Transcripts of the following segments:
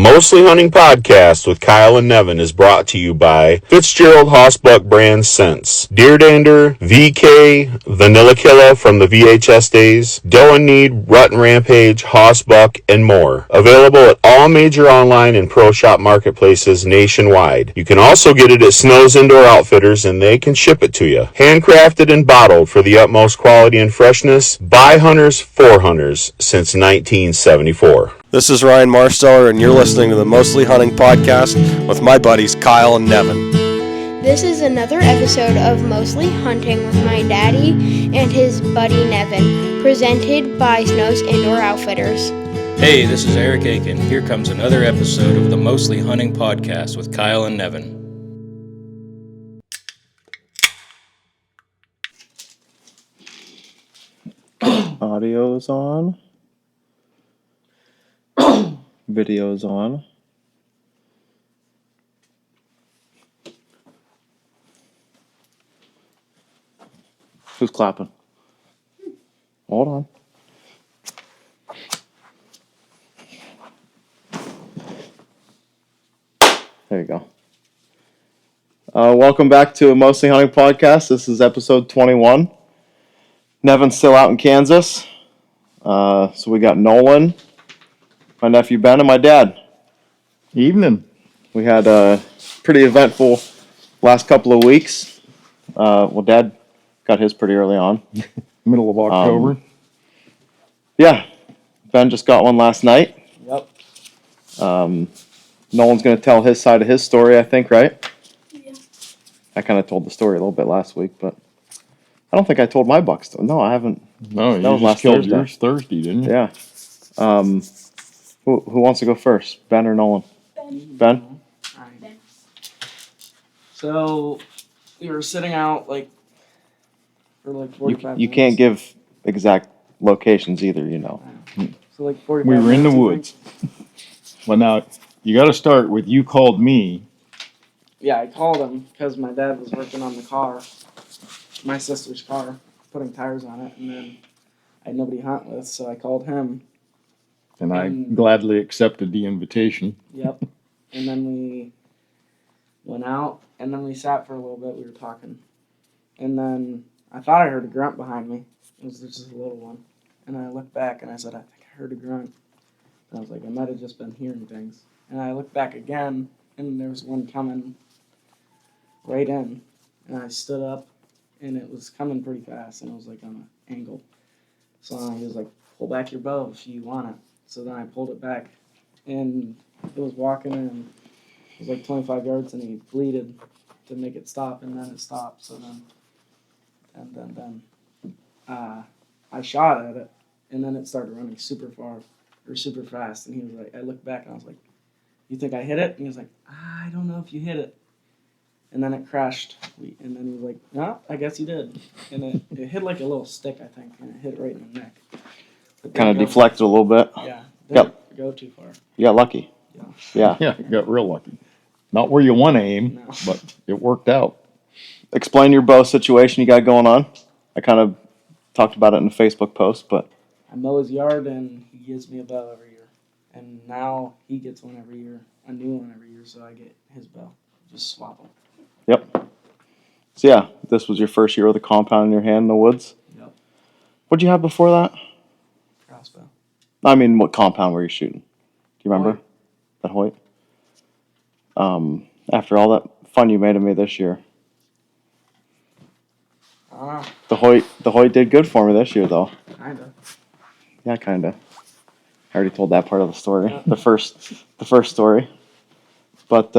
Mostly Hunting Podcast with Kyle and Nevin is brought to you by Fitzgerald Hossbuck brand scents, Deer Dander, VK, Vanilla Killa from the VHS days, Doe and Need, Rut and Rampage, Hossbuck, and more. Available at all major online and pro shop marketplaces nationwide. You can also get it at Snow's Indoor Outfitters and they can ship it to you. Handcrafted and bottled for the utmost quality and freshness by hunters for hunters since 1974. This is Ryan Marsteller, and you're listening to the Mostly Hunting Podcast with my buddies Kyle and Nevin. This is another episode of Mostly Hunting with my daddy and his buddy Nevin, presented by Snow's Indoor Outfitters. Hey, this is Eric Aiken. Here comes another episode of the Mostly Hunting Podcast with Kyle and Nevin. Audio's on. Video's on. Who's clapping? Hold on. There you go. Welcome back to a Mostly Hunting Podcast. This is episode 21. Nevin's still out in Kansas. So we got Nolan, my nephew Ben, and my dad. Evening. We had a pretty eventful last couple of weeks. Dad got his pretty early on. Middle of October. Yeah, Ben just got one last night. Yep. Nolan's going to tell his side of his story, I think, right? Yeah. I kind of told the story a little bit last week, but I don't think I told my buck story. No, I haven't. No, That was you last just killed Thursday. yours Thursday, didn't you? Yeah. Who wants to go first, Ben or Nolan? Ben? Alright. So we were sitting out for 45 minutes. You can't give exact locations either, you know. So 45 We were in the minutes, woods. Well, now, you got to start with you called me. Yeah, I called him because my dad was working on the car, my sister's car, putting tires on it, and then I had nobody to hunt with, so I called him. And I gladly accepted the invitation. Yep. And then we went out, and then we sat for a little bit. We were talking. And then I thought I heard a grunt behind me. It was just a little one. And I looked back, and I said, I think I heard a grunt. And I was like, I might have just been hearing things. And I looked back again, and there was one coming right in. And I stood up, and it was coming pretty fast, and it was on an angle. So he was like, pull back your bow if you want it. So then I pulled it back, and it was walking, and it was 25 yards, and he bleated to make it stop, and then it stopped. So then I shot at it, and then it started running super fast, and he was like, I looked back, and I was like, you think I hit it? And he was like, I don't know if you hit it. And then it crashed, and then he was like, no, I guess you did. And it hit like a little stick, I think, and it hit it right in the neck. Kind of deflected a little bit. Yeah, didn't go too far. You got lucky. Yeah. Yeah, you got real lucky. Not where you want to aim, No. but it worked out. Explain your bow situation you got going on. I kind of talked about it in a Facebook post, but I mow his yard, and he gives me a bow every year. And now he gets one every year, a new one every year, so I get his bow. Just swap them. yep. So yeah, this was your first year with a compound in your hand in the woods. Yep. What'd you have before that? Crossbow. I mean, what compound were you shooting? Do you remember? That Hoyt? After all that fun you made of me this year. The Hoyt did good for me this year, though. Kinda. Yeah, kinda. I already told that part of the story. The first story. But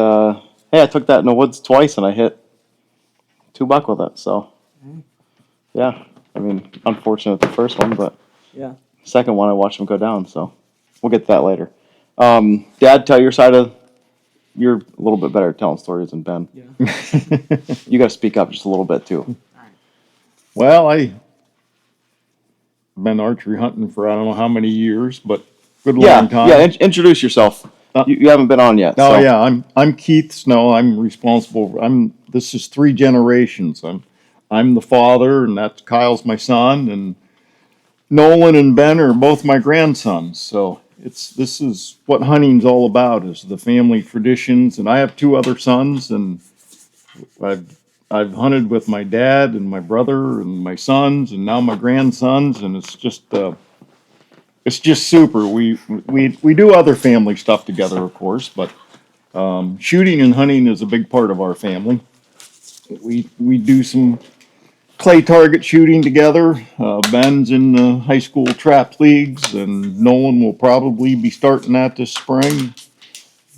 hey, I took that in the woods twice and I hit 2 buck with it. So yeah, I mean, unfortunate the first one, but Yeah. second one I watched him go down. So we'll get to that later. Dad, tell your side of. You're a little bit better at telling stories than Ben. Yeah. You got to speak up just a little bit too. Well, I've been archery hunting for I don't know how many years, but good long time. Yeah. Introduce yourself. You haven't been on yet. Oh so. yeah, I'm Keith Snow. I'm responsible. This is 3 generations. I'm the father, and that's Kyle's my son, and Nolan and Ben are both my grandsons. So this is what hunting's all about, is the family traditions. And I have two other sons, and I've hunted with my dad and my brother and my sons and now my grandsons, and it's just super. We do other family stuff together, of course, but shooting and hunting is a big part of our family. We do some clay target shooting together. Ben's in the high school trap leagues, and Nolan will probably be starting that this spring.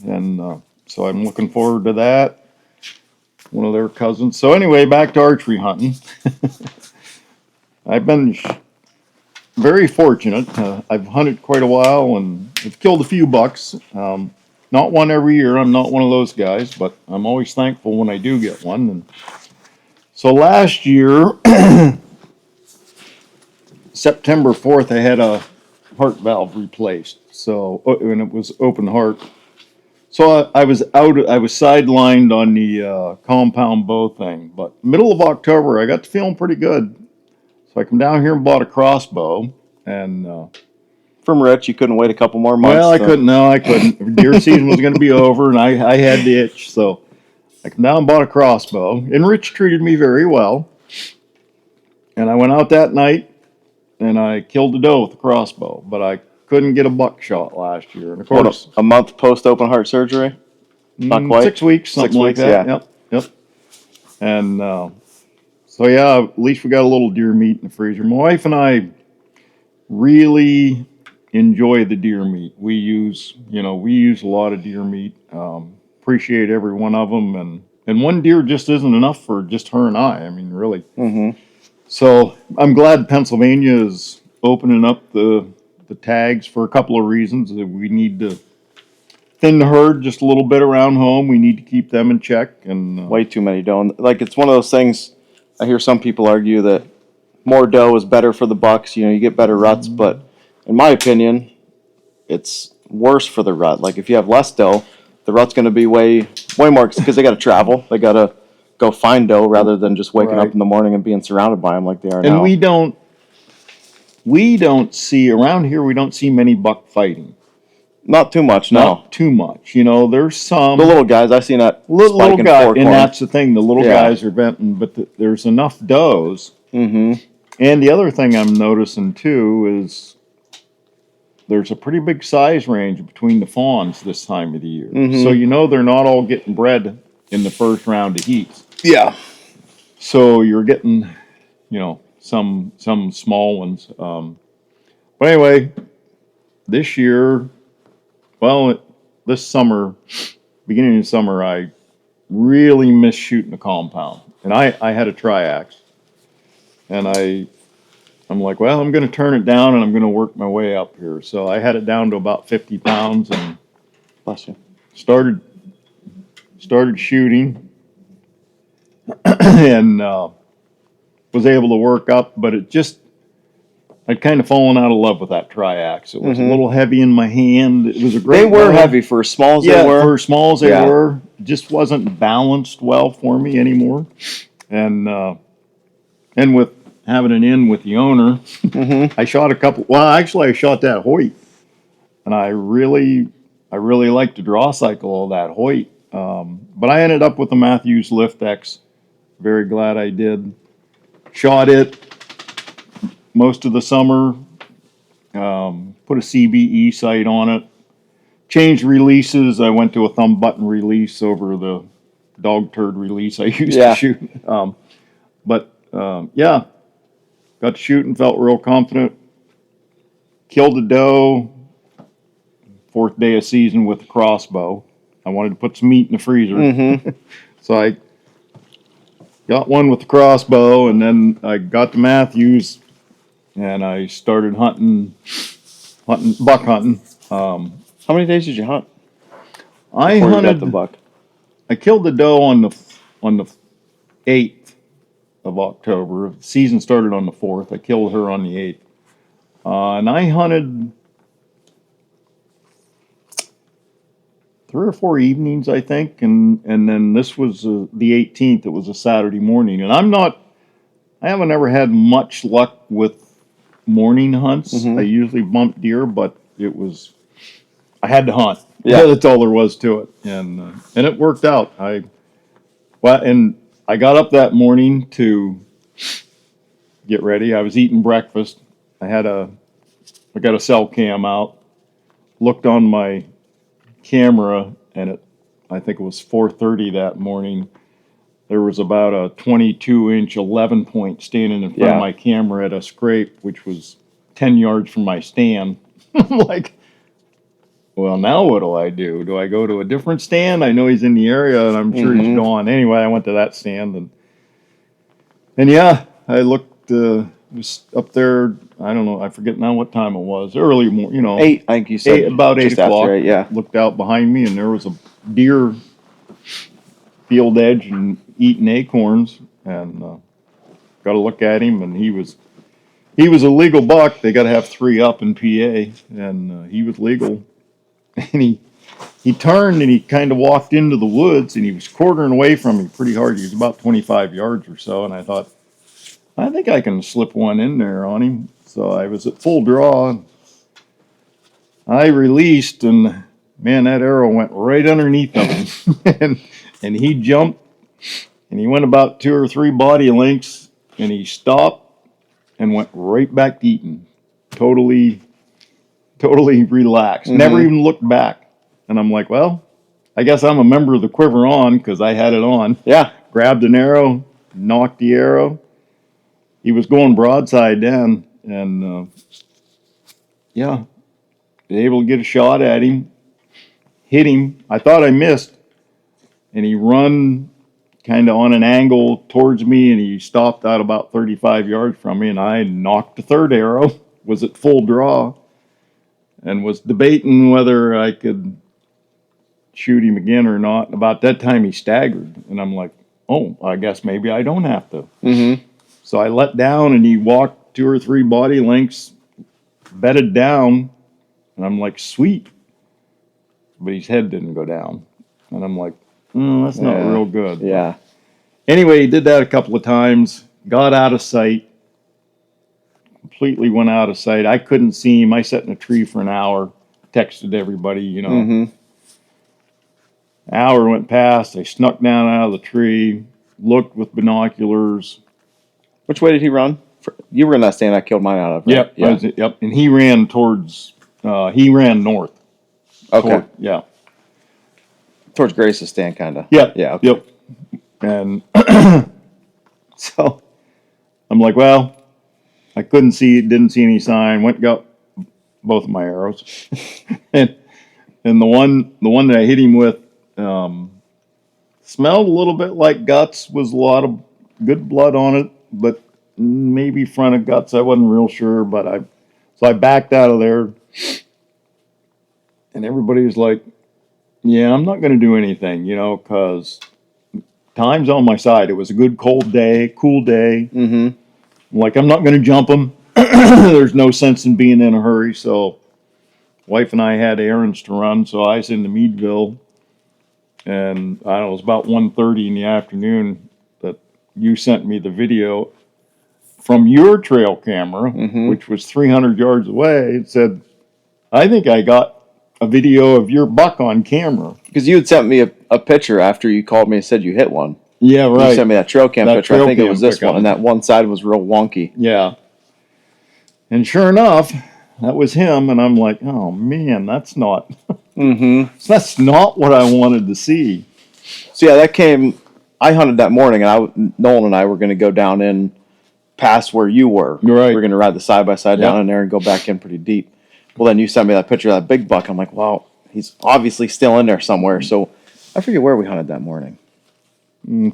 And so I'm looking forward to that. One of their cousins. So anyway, back to archery hunting. I've been very fortunate. I've hunted quite a while and I've killed a few bucks. Not one every year. I'm not one of those guys, but I'm always thankful when I do get one. And so last year, September 4th, I had a heart valve replaced. So, and it was open heart. So I was sidelined on the compound bow thing. But middle of October, I got to feeling pretty good. So I come down here and bought a crossbow. And From Rich, you couldn't wait a couple more months? well, I couldn't. No, I couldn't. Deer season was going to be over, and I had the itch. So I come down and bought a crossbow. And Rich treated me very well. And I went out that night, and I killed a doe with a crossbow. But I couldn't get a buckshot last year. And of course, a month post open heart surgery? Not quite? 6 weeks, something like that. Yeah. Yep. And so, yeah, at least we got a little deer meat in the freezer. My wife and I really enjoy the deer meat. We use a lot of deer meat. Appreciate every one of them. And one deer just isn't enough for just her and I. I mean, really. Mm-hmm. So I'm glad Pennsylvania is opening up the tags for a couple of reasons. That we need to thin the herd just a little bit around home. We need to keep them in check. And way too many doe. Like, it's one of those things. I hear some people argue that more doe is better for the bucks. You get better ruts, but in my opinion, it's worse for the rut. Like, if you have less doe, the rut's going to be way more, because they got to travel. They got to go find doe rather than just waking up in the morning and being surrounded by them like they are now. And we don't see around here. We don't see many buck fighting. Not too much, no. Not too much. There's some the little guys. I've seen that little guy, and corn. that's the thing. The little guys are venting, but there's enough does. Mm-hmm. And the other thing I'm noticing too is there's a pretty big size range between the fawns this time of the year. Mm-hmm. So they're not all getting bred in the first round of heats. Yeah. So you're getting, some small ones. But anyway, this year, this summer, beginning of summer, I really missed shooting a compound. And I had a triax. And I'm like, well, I'm going to turn it down and I'm going to work my way up here. So I had it down to about 50 pounds and Bless you. started shooting and was able to work up, but I'd kind of fallen out of love with that triax. It was a little heavy in my hand. It was a great. They were bow. heavy for as small as they were. For as small as they were. It just wasn't balanced well for me anymore. And with having an in with the owner, I shot a couple. Well, actually, I shot that Hoyt, and I really liked the draw cycle of that Hoyt. But I ended up with the Matthews Lift X. Very glad I did. Shot it most of the summer. Put a CBE sight on it. Changed releases. I went to a thumb button release over the dog turd release I used to shoot. Got to shoot and felt real confident. Killed a doe. 4th day of season with the crossbow. I wanted to put some meat in the freezer. So I got one with the crossbow, and then I got to Matthews, and I started buck hunting. How many days did you hunt? I Before hunted you got the buck. I killed the doe on the 8th of October. The season started on the 4th. I killed her on the 8th. And I hunted 3 or 4 evenings, I think, and then this was the 18th. It was a Saturday morning, and I haven't ever had much luck with morning hunts. I usually bump deer, but it was I had to hunt. Yeah. That's all there was to it, and it worked out. I got up that morning to get ready. I was eating breakfast. I got a cell cam out. Looked on my camera, and I think it was 4:30 that morning. There was about a 22-inch 11-point standing in front of my camera at a scrape, which was 10 yards from my stand. I'm like, well, now what do I do? Do I go to a different stand? I know he's in the area, and I'm sure he's gone. Anyway, I went to that stand, and yeah, I looked. Was up there. I don't know. I forget now what time it was. Early morning. 8, I think you said. About 8 just after o'clock. 8, yeah. Looked out behind me, and there was a deer field edge and eating acorns, and got to look at him, and he was a legal buck. They got to have 3 up in PA, and he was legal. And he turned and he kind of walked into the woods, and he was quartering away from me pretty hard. He was about 25 yards or so, and I thought, I think I can slip one in there on him. So I was at full draw. I released, and man, that arrow went right underneath of him. and he jumped, and he went about 2 or 3 body lengths, and he stopped and went right back to eating. Totally relaxed. Never even looked back. And I'm like, well, I guess I'm a member of the quiver on, because I had it on. Yeah. Grabbed an arrow, knocked the arrow. He was going broadside down, and able to get a shot at him, hit him. I thought I missed, and he run kind of on an angle towards me, and he stopped out about 35 yards from me, and I knocked the 3rd arrow, was at full draw, and was debating whether I could shoot him again or not. About that time, he staggered, and I'm like, oh, I guess maybe I don't have to. So I let down, and he walked 2 or 3 body lengths, bedded down, and I'm like, sweet. But his head didn't go down. And I'm like, that's not real good. Yeah. Anyway, he did that a couple of times, got out of sight, completely went out of sight. I couldn't see him. I sat in a tree for an hour, texted everybody, Hour went past. I snuck down out of the tree, looked with binoculars. Which way did he run? You were in that stand I killed mine out of, right? Yep. Yep. And he ran he ran north. Okay. Towards Grace's stand, kind of. Yep. Yeah. Okay. Yep. And so I'm like, well, I didn't see any sign. Went and got both of my arrows. and the one that I hit him with smelled a little bit like guts, was a lot of good blood on it, but maybe front of guts. I wasn't real sure, but I backed out of there, and everybody was like, yeah, I'm not going to do anything, because time's on my side. It was a good cool day. Like, I'm not going to jump them. There's no sense in being in a hurry. So wife and I had errands to run, so I was into Meadville, and I don't know, it was about 1:30 in the afternoon that you sent me the video from your trail camera, which was 300 yards away. It said, I think I got a video of your buck on camera. Because you had sent me a picture after you called me and said you hit one. Yeah, right. You sent me that trail cam picture. I think it was this one, and that one side was real wonky. Yeah. And sure enough, that was him, and I'm like, oh man, that's not that's not what I wanted to see. So yeah, that came. I hunted that morning, and Nolan and I were going to go down in past where you were. Right. We were going to ride the side by side down in there and go back in pretty deep. Well, then you sent me that picture of that big buck. I'm like, wow, he's obviously still in there somewhere. So I forget where we hunted that morning.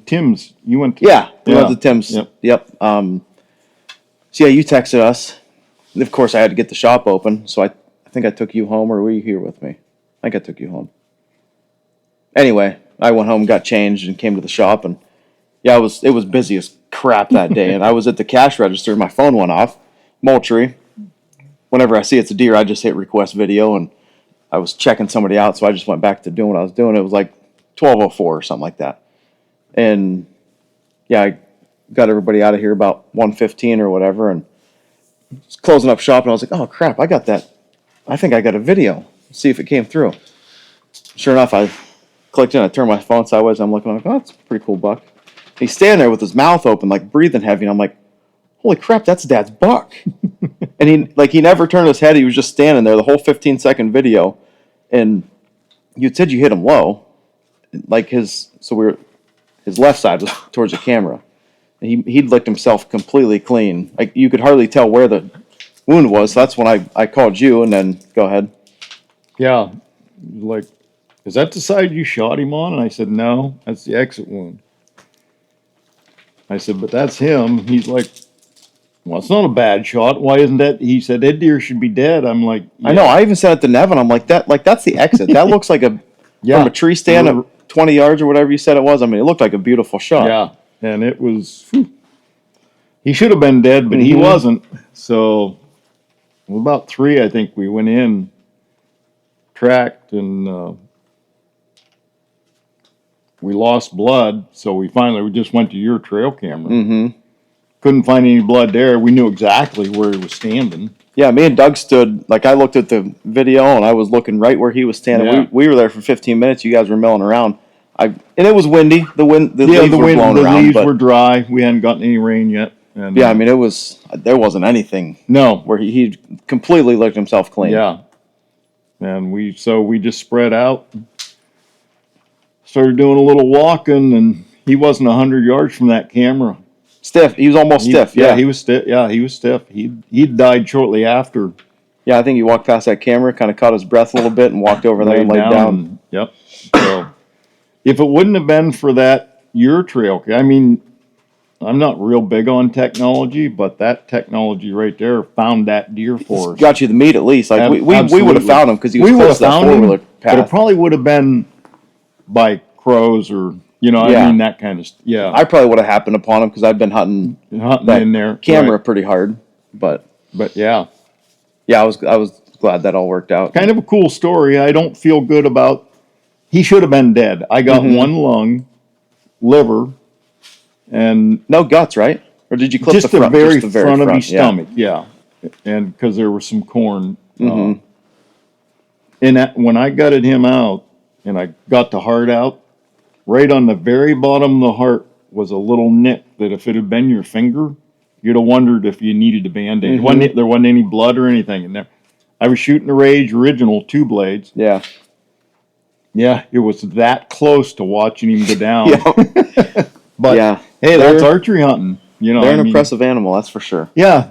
Tim's. You went to... Yeah, we went to Tim's. Yep. So yeah, you texted us. And of course, I had to get the shop open. So I think I took you home, or were you here with me? I think I took you home. Anyway, I went home, got changed, and came to the shop. And yeah, it was busy as crap that day. And I was at the cash register. My phone went off. Moultrie. Whenever I see it's a deer, I just hit request video, and I was checking somebody out, so I just went back to doing what I was doing. It was like 12:04 or something like that. And yeah, I got everybody out of here about 1:15 or whatever, and was closing up shop, and I was like, oh crap, I got that. I think I got a video. see if it came through. Sure enough, I clicked in. I turned my phone sideways. I'm looking like, oh, that's a pretty cool buck. He's standing there with his mouth open, like breathing heavy. And I'm like, holy crap, that's Dad's buck. And he never turned his head. He was just standing there the whole 15-second video. And you said you hit him low, like his left side was towards the camera. And he'd licked himself completely clean. Like you could hardly tell where the wound was. So that's when I called you. And then go ahead. Yeah, like, is that the side you shot him on? And I said, no, that's the exit wound. I said, but that's him. He's like, well, it's not a bad shot. Why isn't that? He said, that deer should be dead. I'm like, yeah. I know. I even said it to Nevin. I'm like, that's the exit. That looks like from a tree stand of 20 yards or whatever you said it was. I mean, it looked like a beautiful shot. Yeah, and it was, he should have been dead, but he wasn't. So, about 3, I think we went in, tracked, and we lost blood. So we just went to your trail camera. Mm-hmm. Couldn't find any blood there. We knew exactly where he was standing. Yeah, me and Doug stood, like I looked at the video and I was looking right where he was standing. Yeah. We were there for 15 minutes. You guys were milling around. And it was windy. The leaves were blowing around. The leaves were dry. We hadn't gotten any rain yet. And, yeah, I mean, there wasn't anything. No. Where he completely licked himself clean. Yeah. And we just spread out, started doing a little walking, and he wasn't 100 yards from that camera. Stiff. He was almost stiff. Yeah, he was stiff. Yeah, he was stiff. He died shortly after. Yeah, I think he walked past that camera, kind of caught his breath a little bit, and walked over there and laid down. Yep. So, if it wouldn't have been for your trail, I mean, I'm not real big on technology, but that technology right there found that deer for us. Got you the meat at least. Like we would have found him because he was close to that 4-wheeler path. But it probably would have been by crows or. I mean, that kind of yeah. I probably would have happened upon him because I've been hunting that in there camera pretty hard, but yeah, I was glad that all worked out. Kind of a cool story. I don't feel good about. He should have been dead. I got one lung, liver, and no guts, right? Or did you clip just the front? Just the very front of his stomach, yeah. And because there was some corn, and when I gutted him out and I got the heart out. Right on the very bottom of the heart was a little nick that if it had been your finger, you'd have wondered if you needed a Band-Aid. There wasn't any blood or anything in there. I was shooting the Rage original 2 blades. Yeah. Yeah, it was that close to watching him go down. But yeah, hey, that's archery hunting. They're an impressive animal, that's for sure. Yeah,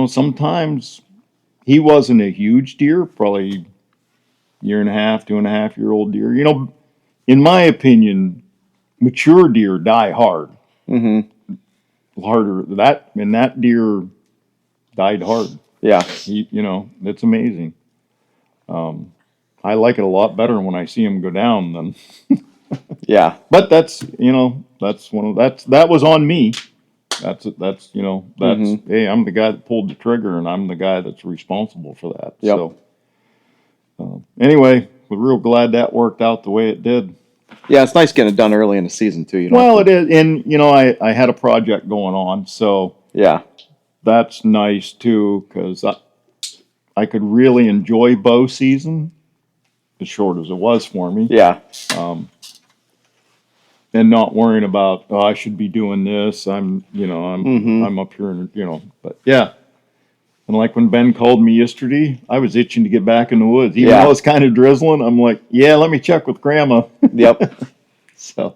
sometimes he wasn't a huge deer, probably 1.5, 2.5-year-old deer. In my opinion, mature deer die hard. Mm-hmm. Harder. That deer died hard. Yeah. That's amazing. I like it a lot better when I see him go down than. Yeah. But that was on me. That's hey, I'm the guy that pulled the trigger and I'm the guy that's responsible for that. Yep. So. Anyway, we're real glad that worked out the way it did. Yeah, it's nice getting it done early in the season too. It is, and I had a project going on, so yeah, that's nice too because I could really enjoy bow season, as short as it was for me. Yeah, and not worrying about I should be doing this. I'm up here and but yeah. And like when Ben called me yesterday, I was itching to get back in the woods. Even though it's kind of drizzling, I'm like, yeah, let me check with Grandma. Yep. So,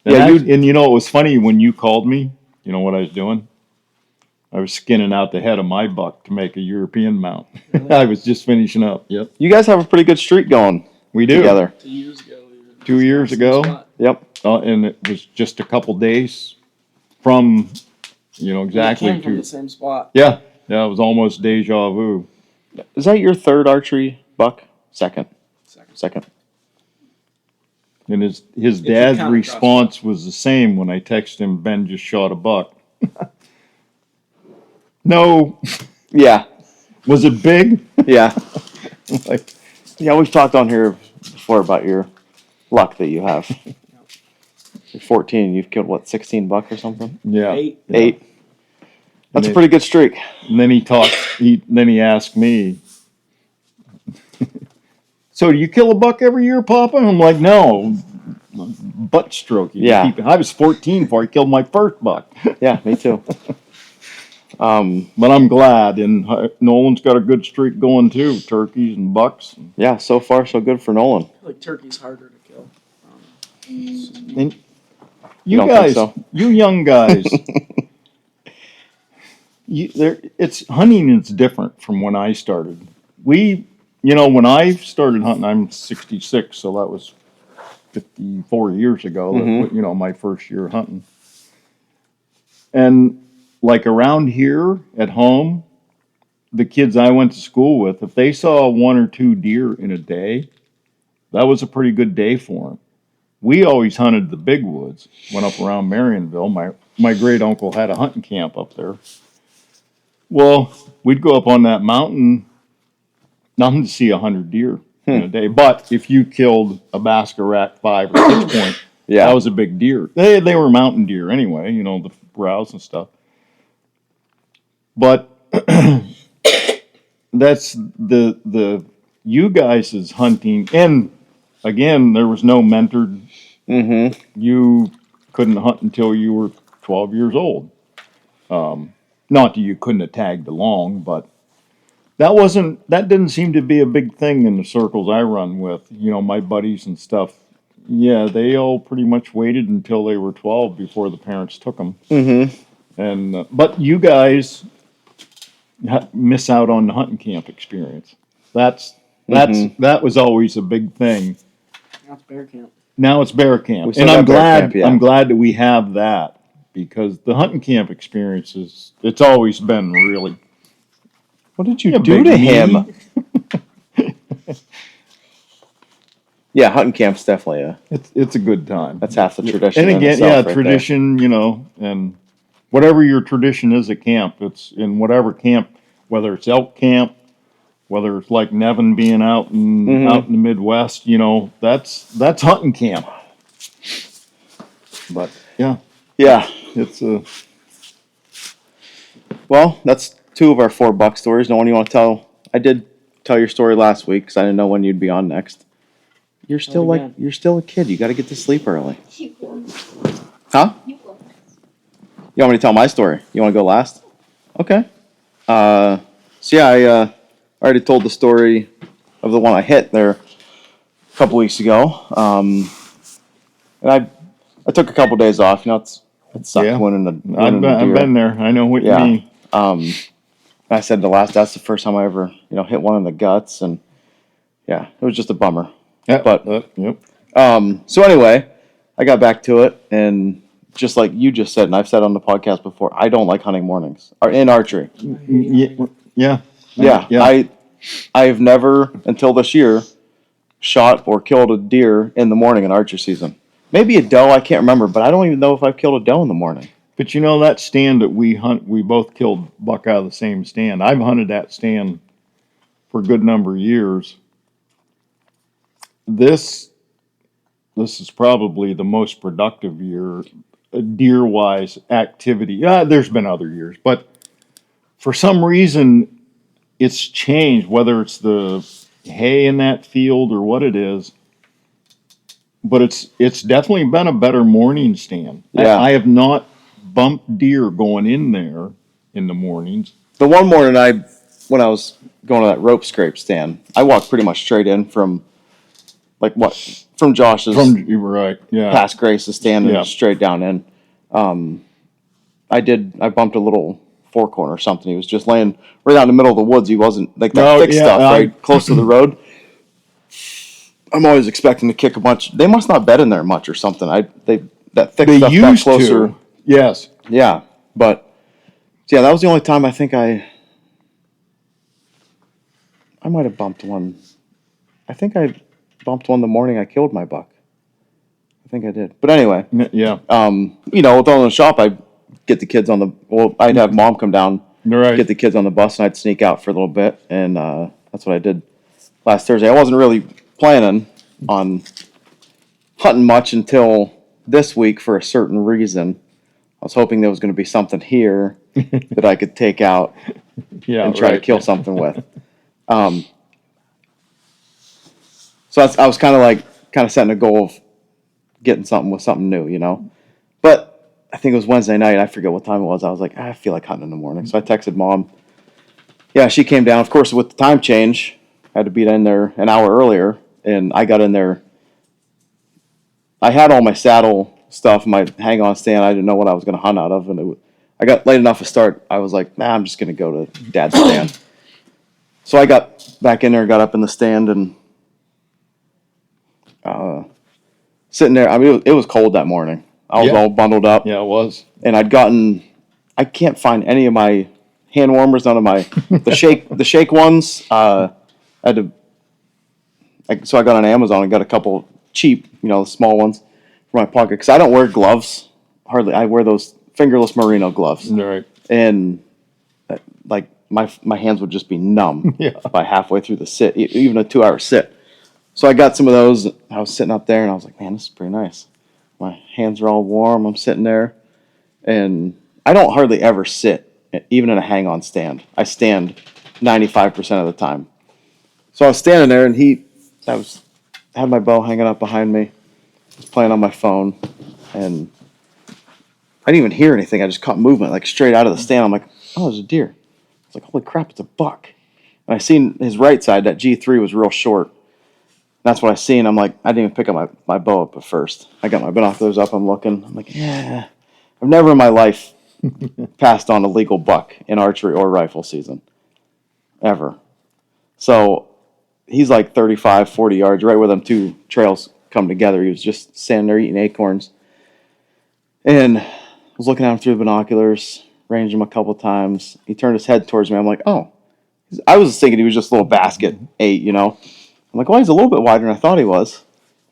it was funny when you called me, you know what I was doing? I was skinning out the head of my buck to make a European mount. Really? I was just finishing up. Yep. You guys have a pretty good streak going. We do. Together. 2 years ago. 2 years ago. Yep. And it was just a couple days from, exactly. We came from the same spot. Yeah. Yeah, it was almost deja vu. Is that your third archery buck? Second. And his dad's response was the same when I texted him, Ben just shot a buck. No. Yeah. Was it big? Yeah. Yeah, we've talked on here before about your luck that you have. You're 14, you've killed 16 buck or something? Yeah. 8. That's a pretty good streak. And then he asked me, so do you kill a buck every year, Papa? And I'm like, no, butt stroking. Yeah. I was 14 before I killed my first buck. Yeah, me too. But I'm glad, and Nolan's got a good streak going too, turkeys and bucks. Yeah, so far so good for Nolan. I feel like turkey's harder to kill. And you don't guys, think so? you young guys, it's hunting is different from when I started. When I started hunting, I'm 66, so that was 54 years ago. My first year hunting, and like around here at home, the kids I went to school with, if they saw 1 or 2 deer in a day, that was a pretty good day for them. We always hunted the big woods. Went up around Marionville. My great uncle had a hunting camp up there. Well, we'd go up on that mountain, nothing to see 100 deer in a day. But if you killed a basket rack 5 or 6 point, that was a big deer. They were mountain deer anyway, the browse and stuff. But that's the you guys' hunting, and again, there was no mentored. You couldn't hunt until you were 12 years old. Not that you couldn't have tagged along, but that didn't seem to be a big thing in the circles I run with. My buddies and stuff. Yeah, they all pretty much waited until they were 12 before the parents took them. And but you guys miss out on the hunting camp experience. That was always a big thing. Now it's bear camp. Now it's bear camp, still and I'm got bear glad. camp, yeah. I'm glad that we have that, because the hunting camp experience it's always been really. What did you Yeah, do to big him? Yeah, hunting camp's definitely It's a good time. that's half the tradition. And in again, itself right tradition, and whatever your tradition is at camp, it's in whatever camp, whether it's elk camp, whether it's like Nevin being out in the Midwest, that's hunting camp. But there. Yeah. it's Well, that's 2 of our 4 buck stories. No one you want to tell? I did tell your story last week because I didn't know when you'd be on next. You're still again. you're still a kid. You got to get to sleep early. You go. Huh? You go. You want me to tell my story? You want to go last? Okay. I already told the story of the one I hit there a couple weeks ago. And I took a couple days off. It sucked winning the I've been there. I know what you mean. I said that's the first time I ever hit one in the guts, and it was just a bummer. Yeah, But yep. so anyway, I got back to it, and just like you just said, and I've said on the podcast before, I don't like hunting mornings or in archery. Yeah. I've never until this year shot or killed a deer in the morning in archery season. Maybe a doe, I can't remember, but I don't even know if I've killed a doe in the morning. But that stand that we hunt, we both killed buck out of the same stand. I've hunted that stand for a good number of years. This is probably the most productive year, deer-wise activity. Yeah, there's been other years, but for some reason, it's changed, whether it's the hay in that field or what it is. But it's definitely been a better morning stand. Yeah. I have not bumped deer going in there in the mornings. The one morning when I was going to that rope scrape stand, I walked pretty much straight in from Josh's past Grace's stand and straight down in. I bumped a little forkhorn or something. He was just laying right out in the middle of the woods. He wasn't like that thick stuff right close to the road. I'm always expecting to kick a bunch. They must not bed in there much or something. That thick stuff got closer. Yes. Yeah, but that was the only time I think I might have bumped one. I think I bumped one the morning I killed my buck. I think I did. But anyway. Yeah. With all in the shop, I'd get the kids I'd have mom come down, get the kids on the bus, and I'd sneak out for a little bit, and that's what I did last Thursday. I wasn't really planning on hunting much until this week for a certain reason. I was hoping there was going to be something here that I could take out and try to kill something with. So I was kind of setting a goal of getting something new, you know. But I think it was Wednesday night. I forget what time it was. I was like, I feel like hunting in the morning. So I texted Mom. Yeah, she came down. Of course, with the time change, I had to be in there an hour earlier, and I got in there. I had all my saddle stuff, my hang-on stand. I didn't know what I was going to hunt out of, and I got late enough to start. I was like, nah, I'm just going to go to Dad's stand. So I got back in there, got up in the stand, and sitting there. I mean, it was cold that morning. I was all bundled up. Yeah, it was. And I can't find any of my hand warmers, none of my, the shake ones. I had to, so I got on Amazon and got a couple cheap, you know, small ones for my pocket. Because I don't wear gloves, hardly. I wear those fingerless merino gloves. Right. And like my hands would just be numb by halfway through the sit, even a 2-hour sit. So I got some of those. I was sitting up there, and I was like, man, this is pretty nice. My hands are all warm. I'm sitting there, and I don't hardly ever sit, even in a hang-on stand. I stand 95% of the time. So I was standing there, and I had my bow hanging up behind me. I was playing on my phone, and I didn't even hear anything. I just caught movement, like straight out of the stand. I'm like, oh, there's a deer. I was like, holy crap, it's a buck. And I seen his right side, that G3 was real short. That's what I seen. I'm like, I didn't even pick up my bow up at first. I got my binoculars up. I'm looking. I'm like, yeah. I've never in my life passed on a legal buck in archery or rifle season. Ever. So he's like 35, 40 yards, right where them two trails come together. He was just standing there eating acorns. And I was looking at him through the binoculars, ranged him a couple times. He turned his head towards me. I'm like, oh. I was thinking he was just a little basket 8, you know. I'm like, well, he's a little bit wider than I thought he was.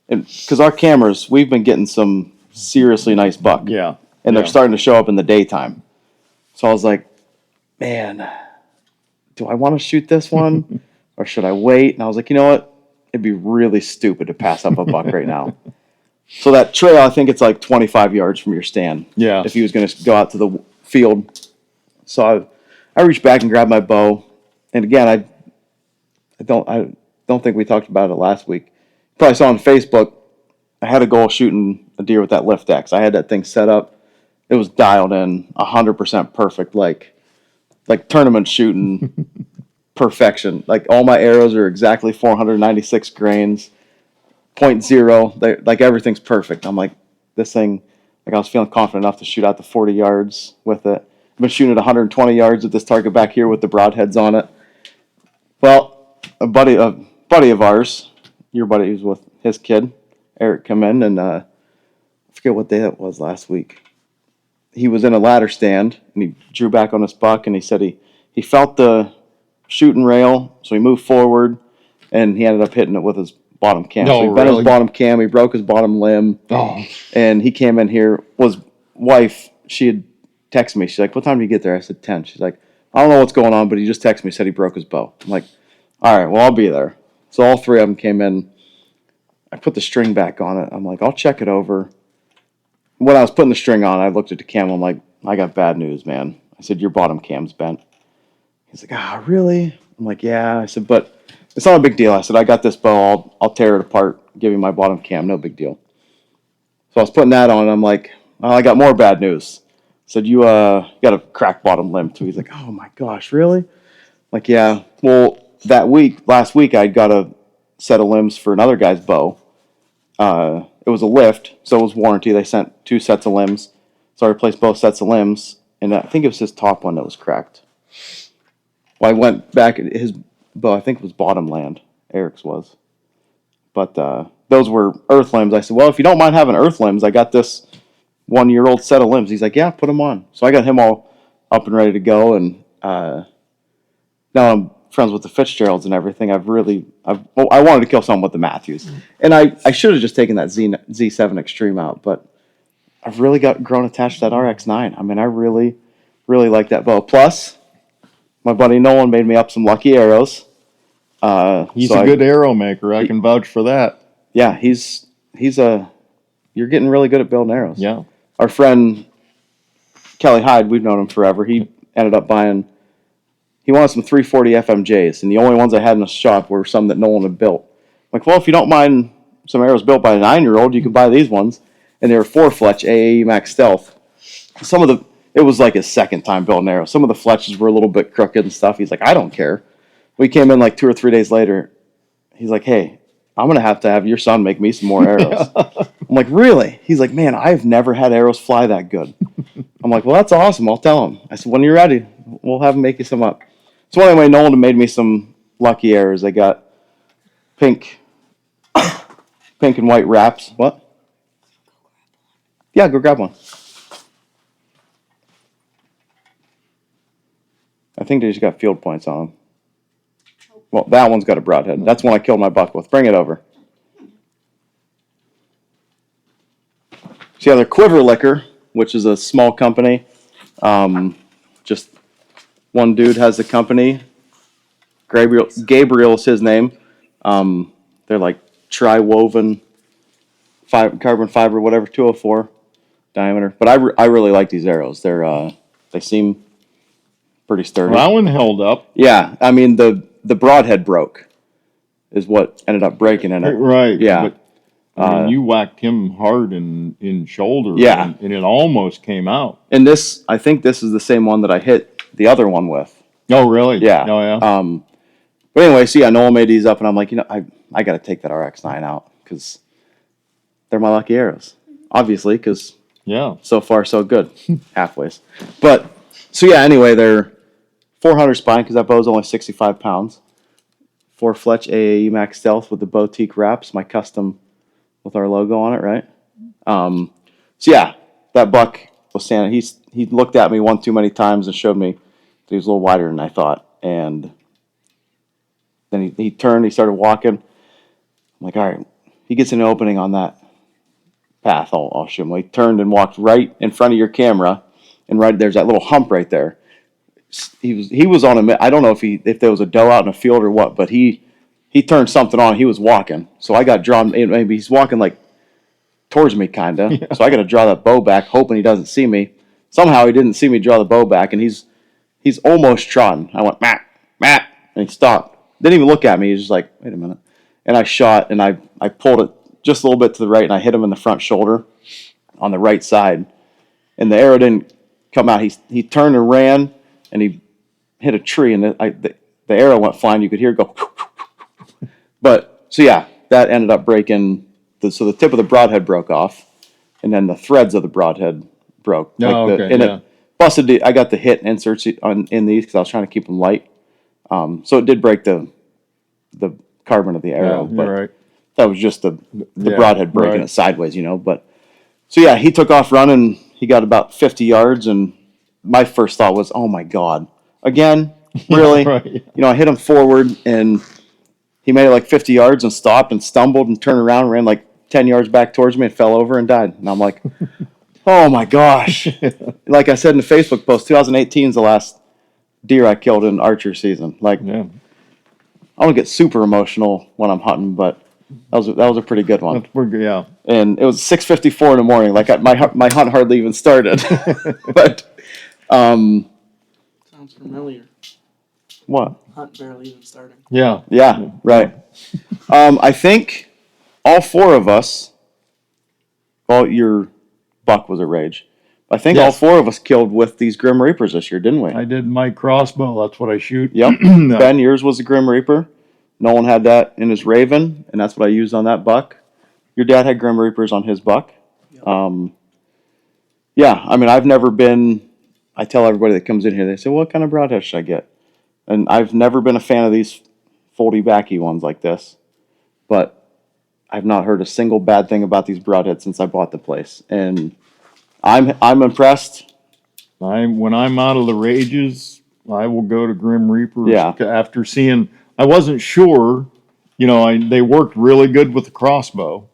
And because our cameras, we've been getting some seriously nice buck. Yeah. And they're starting to show up in the daytime. So I was like, man, do I want to shoot this one? Or should I wait? And I was like, you know what? It'd be really stupid to pass up a buck right now. So that trail, I think it's like 25 yards from your stand. Yeah. If he was going to go out to the field. So I reached back and grabbed my bow. And again, I don't think we talked about it last week. Probably saw on Facebook, I had a goal shooting a deer with that lift X. I had that thing set up. It was dialed in 100% perfect, like tournament shooting perfection. Like all my arrows are exactly 496 grains, 0.0. Like everything's perfect. I'm like, this thing, like I was feeling confident enough to shoot out to 40 yards with it. I've been shooting at 120 yards with this target back here with the broadheads on it. Well, a buddy of ours, your buddy was with his kid, Eric, come in, and I forget what day it was last week. He was in a ladder stand, and he drew back on his buck, and he said he felt the shooting rail, so he moved forward, and he ended up hitting it with his bottom cam. So he bent his bottom cam, he broke his bottom limb, and he came in here. His wife, she had texted me. She's like, what time did you get there? I said 10. She's like, I don't know what's going on, but he just texted me, said he broke his bow. I'm like, all right, well, I'll be there. So all three of them came in. I put the string back on it. I'm like, I'll check it over. When I was putting the string on, I looked at the cam. I'm like, I got bad news, man. I said, your bottom cam's bent. He's like, really? I'm like, yeah. I said, but it's not a big deal. I said, I got this bow. I'll tear it apart, give you my bottom cam. No big deal. So I was putting that on, and I'm like, oh, I got more bad news. I said, you got a cracked bottom limb, too. He's like, oh, my gosh, really? I'm like, yeah. Well, last week, I got a set of limbs for another guy's bow. It was a lift, so it was warranty. They sent 2 sets of limbs. So I replaced both sets of limbs, and I think it was his top one that was cracked. Well, I went back at his bow. I think it was Bottomland. Eric's was. But those were earth limbs. I said, well, if you don't mind having earth limbs, I got this 1-year-old set of limbs. He's like, yeah, put them on. So I got him all up and ready to go, and now I'm friends with the Fitzgeralds and everything. I wanted to kill someone with the Matthews, and I should have just taken that Z7 Extreme out, but I've really grown attached to that RX9. I mean, I really, really like that bow. Plus, my buddy Nolan made me up some lucky arrows. He's a good arrow maker. I can vouch for that. Yeah, you're getting really good at building arrows. Yeah. Our friend Kelly Hyde, we've known him forever. He ended up buying. He wanted some 340 FMJs, and the only ones I had in the shop were some that Nolan had built. like, well, if you don't mind some arrows built by a 9-year-old, you can buy these ones. And they were 4-fletch AAE Max Stealth. It was like his second time building arrows. Some of the fletches were a little bit crooked and stuff. He's like, I don't care. We came in like 2 or 3 days later. He's like, hey, I'm going to have your son make me some more arrows. I'm like, really? He's like, man, I've never had arrows fly that good. I'm like, well, that's awesome. I'll tell him. I said, when you're ready, we'll have him make you some up. So anyway, Nolan made me some lucky arrows. I got pink and white wraps. What? Yeah, go grab one. I think they just got field points on them. Well, that one's got a broadhead. That's one I killed my buck with. Bring it over. So yeah, they're Quiver Liquor, which is a small company. Just one dude has the company. Gabriel is his name. They're like tri-woven carbon fiber, whatever, 204 diameter. But I really like these arrows. They seem pretty sturdy. Well, that one held up. Yeah, I mean the broadhead broke, is what ended up breaking in it. Right. Yeah. But, I mean, you whacked him hard in shoulder. Yeah. And it almost came out. And I think this is the same one that I hit the other one with. Oh, really? Yeah. Oh, yeah. But anyway, so yeah, Noel made these up, and I'm like, I got to take that RX-9 out because they're my lucky arrows, obviously, because yeah. so far so good, halfways. But so yeah, anyway, they're 400 spine because that bow's only 65 pounds. 4-fletch AAE Max Stealth with the boutique wraps, my custom with our logo on it, right? So yeah, that buck was standing. He looked at me one too many times and showed me that he was a little wider than I thought, and then he turned. He started walking. I'm like, all right. He gets an opening on that path. I'll show him. Well, he turned and walked right in front of your camera, and right there's that little hump right there. He was on a. I don't know if there was a doe out in a field or what, but he turned something on. He was walking, so I got drawn. Maybe he's walking like towards me, kinda. Yeah. So I got to draw that bow back, hoping he doesn't see me. Somehow he didn't see me draw the bow back, and he's almost trotting. I went Matt, and he stopped. Didn't even look at me. He's just like, wait a minute. And I shot, and I pulled it just a little bit to the right, and I hit him in the front shoulder on the right side. And the arrow didn't come out. He turned and ran, and he hit a tree, and the arrow went flying. You could hear it go. But, so yeah, that ended up breaking. So the tip of the broadhead broke off, and then the threads of the broadhead broke. It busted. I got the hit inserts in these because I was trying to keep them light. So it did break the carbon of the arrow, but right. That was just the broadhead breaking it sideways, But so yeah, he took off running. He got about 50 yards, and my first thought was, "Oh my God, again, really?" Right. I hit him forward, and he made it like 50 yards and stopped and stumbled and turned around, and ran like 10 yards back towards me and fell over and died. And I'm like, "Oh my gosh!" Like I said in the Facebook post, 2018 is the last deer I killed in archer season. Like, Yeah. I don't get super emotional when I'm hunting, but that was a pretty good one. That's pretty good, yeah. And it was 6:54 in the morning. Like my hunt hardly even started. But Sounds familiar. what? Hunt barely even starting. Yeah. Yeah, right. I think all four of us. Well, your buck was a rage. I think all four of us killed with these Grim Reapers this year, didn't we? I did my crossbow. That's what I shoot. Yep. Ben, yours was a Grim Reaper. Nolan had that in his Raven, and that's what I used on that buck. Your dad had Grim Reapers on his buck. Yep. Yeah, I mean, I've never been. I tell everybody that comes in here, they say, "What kind of broadhead should I get?" And I've never been a fan of these foldy backy ones like this, but I've not heard a single bad thing about these broadheads since I bought the place, and I'm impressed. When I'm out of the rages, I will go to Grim Reapers. Yeah. After seeing, I wasn't sure, they worked really good with the crossbow,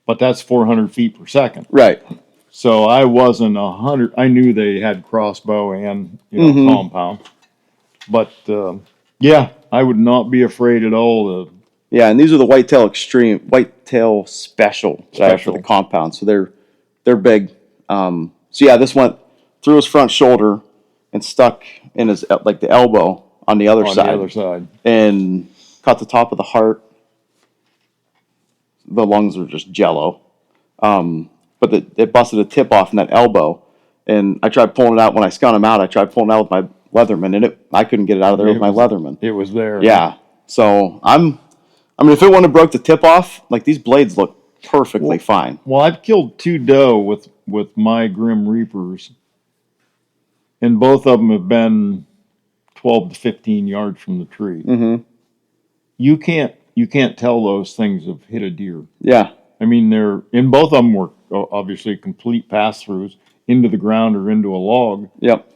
but that's 400 feet per second. Right. So I wasn't 100. I knew they had crossbow and compound, but yeah, I would not be afraid at all. Yeah, and these are the whitetail special for the compound. So they're big. So yeah, this went through his front shoulder and stuck in his like the elbow on the other side. On the other side, and caught the top of the heart. the lungs were just jello. But it busted a tip off in that elbow, and I tried pulling it out when I scun him out. I tried pulling it out with my Leatherman, and I couldn't get it out of there with my Leatherman. It was there. Yeah. So I mean, if it wouldn't have broke the tip off, like these blades look perfectly fine. Well, I've killed 2 doe with my Grim Reapers, and both of them have been 12 to 15 yards from the tree. Mm-hmm. You can't tell those things have hit a deer. Yeah. I mean, both of them were obviously complete pass-throughs into the ground or into a log. Yep.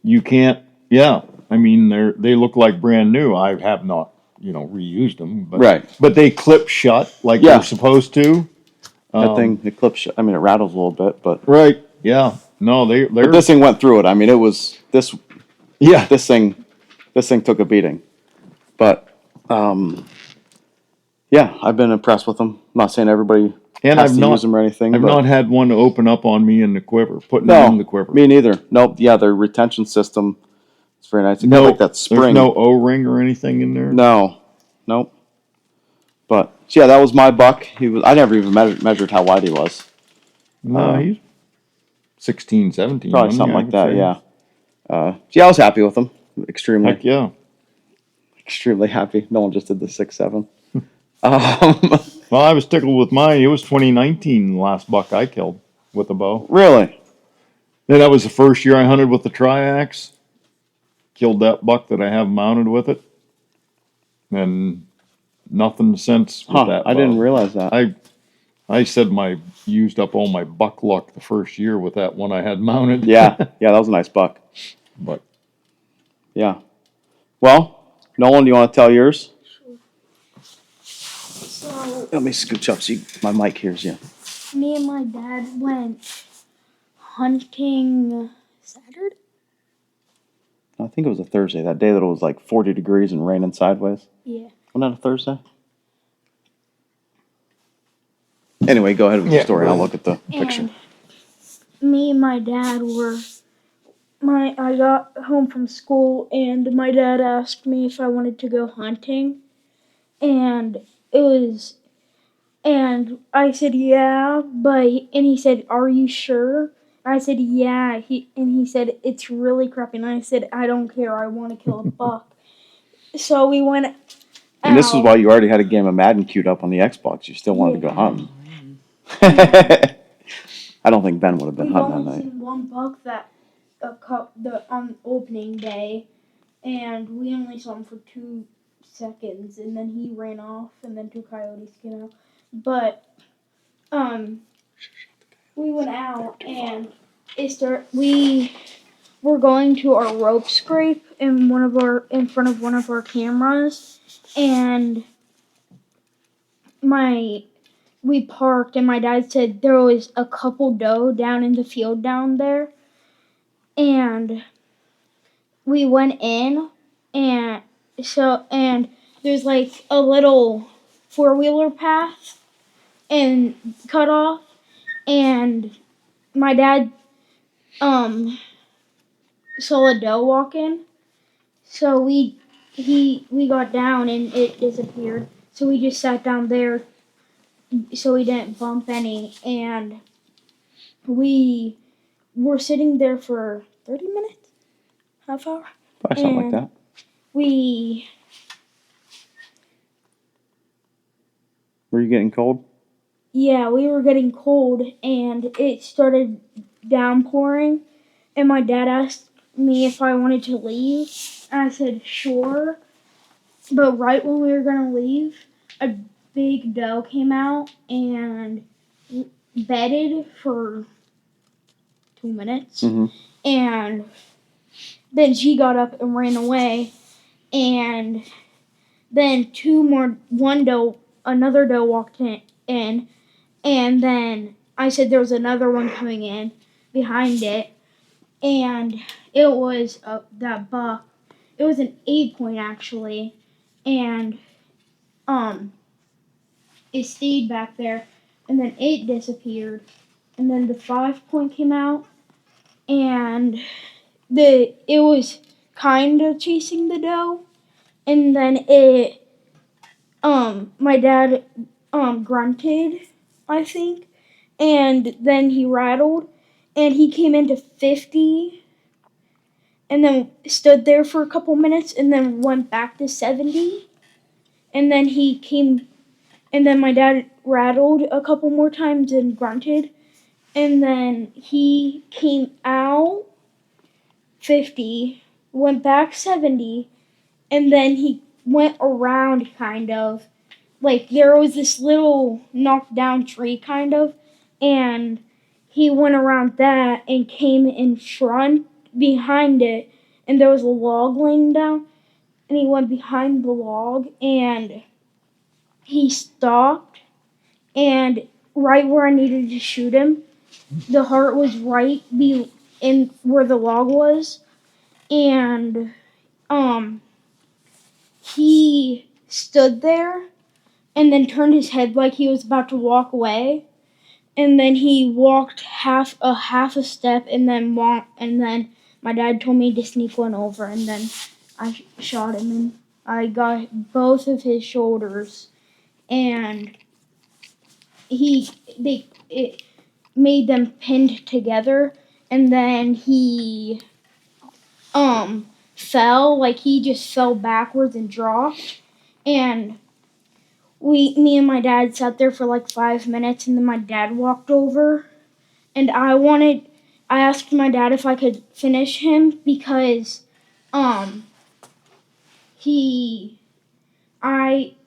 You can't. Yeah. I mean, they look like brand new. I have not, reused them, but Right. But they clip shut like they're supposed to. That thing, it clips. I mean, it rattles a little bit, but Right. Yeah. No, they're. But this thing went through it. I mean, it was this. Yeah. This thing took a beating, but yeah, I've been impressed with them. I'm not saying everybody And has I've to not use them or anything. I've but not had one open up on me in the quiver, putting no, them in the quiver. me neither. Nope. Yeah, their retention system is very nice. It got like that spring. There's no O-ring or anything in there. No, nope. But yeah, that was my buck. I never even measured how wide he was. No, he's 16, 17. Probably something like that. Yeah. Yeah, I was happy with him. Extremely. Heck yeah. Extremely happy. No one just did the 6.7. Well, I was tickled with mine. It was 2019, the last buck I killed with a bow. Really? And that was the first year I hunted with the Triax. Killed that buck that I have mounted with it. And nothing since with that bow. I didn't realize that. I said used up all my buck luck the first year with that one I had mounted. Yeah, that was a nice buck. But yeah. Well, Nolan, do you want to tell yours? So, Let me scooch up so my mic hears you. me and my dad went hunting Saturday? I think it was a Thursday, that day that it was like 40 degrees and raining sideways. Yeah. Wasn't that a Thursday? Anyway, go ahead with your story. I'll look at the picture. Me and my dad I got home from school and my dad asked me if I wanted to go hunting. And I said, yeah, and he said, are you sure? I said, yeah. He said, it's really crappy. And I said, I don't care. I want to kill a buck. So we went out. And this is why you already had a game of Madden queued up on the Xbox. You still wanted to go hunting. I don't think Ben would have been hunting that We've only night. seen one buck on opening day, and we only saw him for 2 seconds, and then he ran off, and then 2 coyotes came out. But we went out, and we were going to our rope scrape in front of one of our cameras, and we parked, and my dad said there was a couple doe down in the field down there, and we went in, and there's like a little 4-wheeler path and cut off, and my dad saw a doe walking, so we got down and it disappeared, so we just sat down there so we didn't bump any, and we were sitting there for 30 minutes, half hour. Probably something like that. Were you getting cold? Yeah, we were getting cold, and it started downpouring, and my dad asked me if I wanted to leave, and I said sure, but right when we were going to leave, a big doe came out and bedded for 2 minutes, and then she got up and ran away, and then another doe walked in, and then I said there was another one coming in behind it, and it was that buck. It was an 8-point actually, and it stayed back there, and then it disappeared, and then the 5-point came out, and it was kind of chasing the doe, and then my dad grunted, I think, and then he rattled, and he came into 50, and then stood there for a couple minutes, and then went back to 70, and then he came, and then my dad rattled a couple more times and grunted, and then he came out 50, went back 70, and then he went around kind of. Like, there was this little knocked down tree kind of, and he went around that and came in front behind it, and there was a log laying down, and he went behind the log, and he stopped, and right where I needed to shoot him, the heart was right in where the log was, and he stood there and then turned his head like he was about to walk away, and then he walked half a step, and then my dad told me to sneak one over, and then I shot him, and I got both of his shoulders, and it made them pinned together, and then he fell, like he just fell backwards and dropped, and me and my dad sat there for like 5 minutes, and then my dad walked over, and I asked my dad if I could finish him because,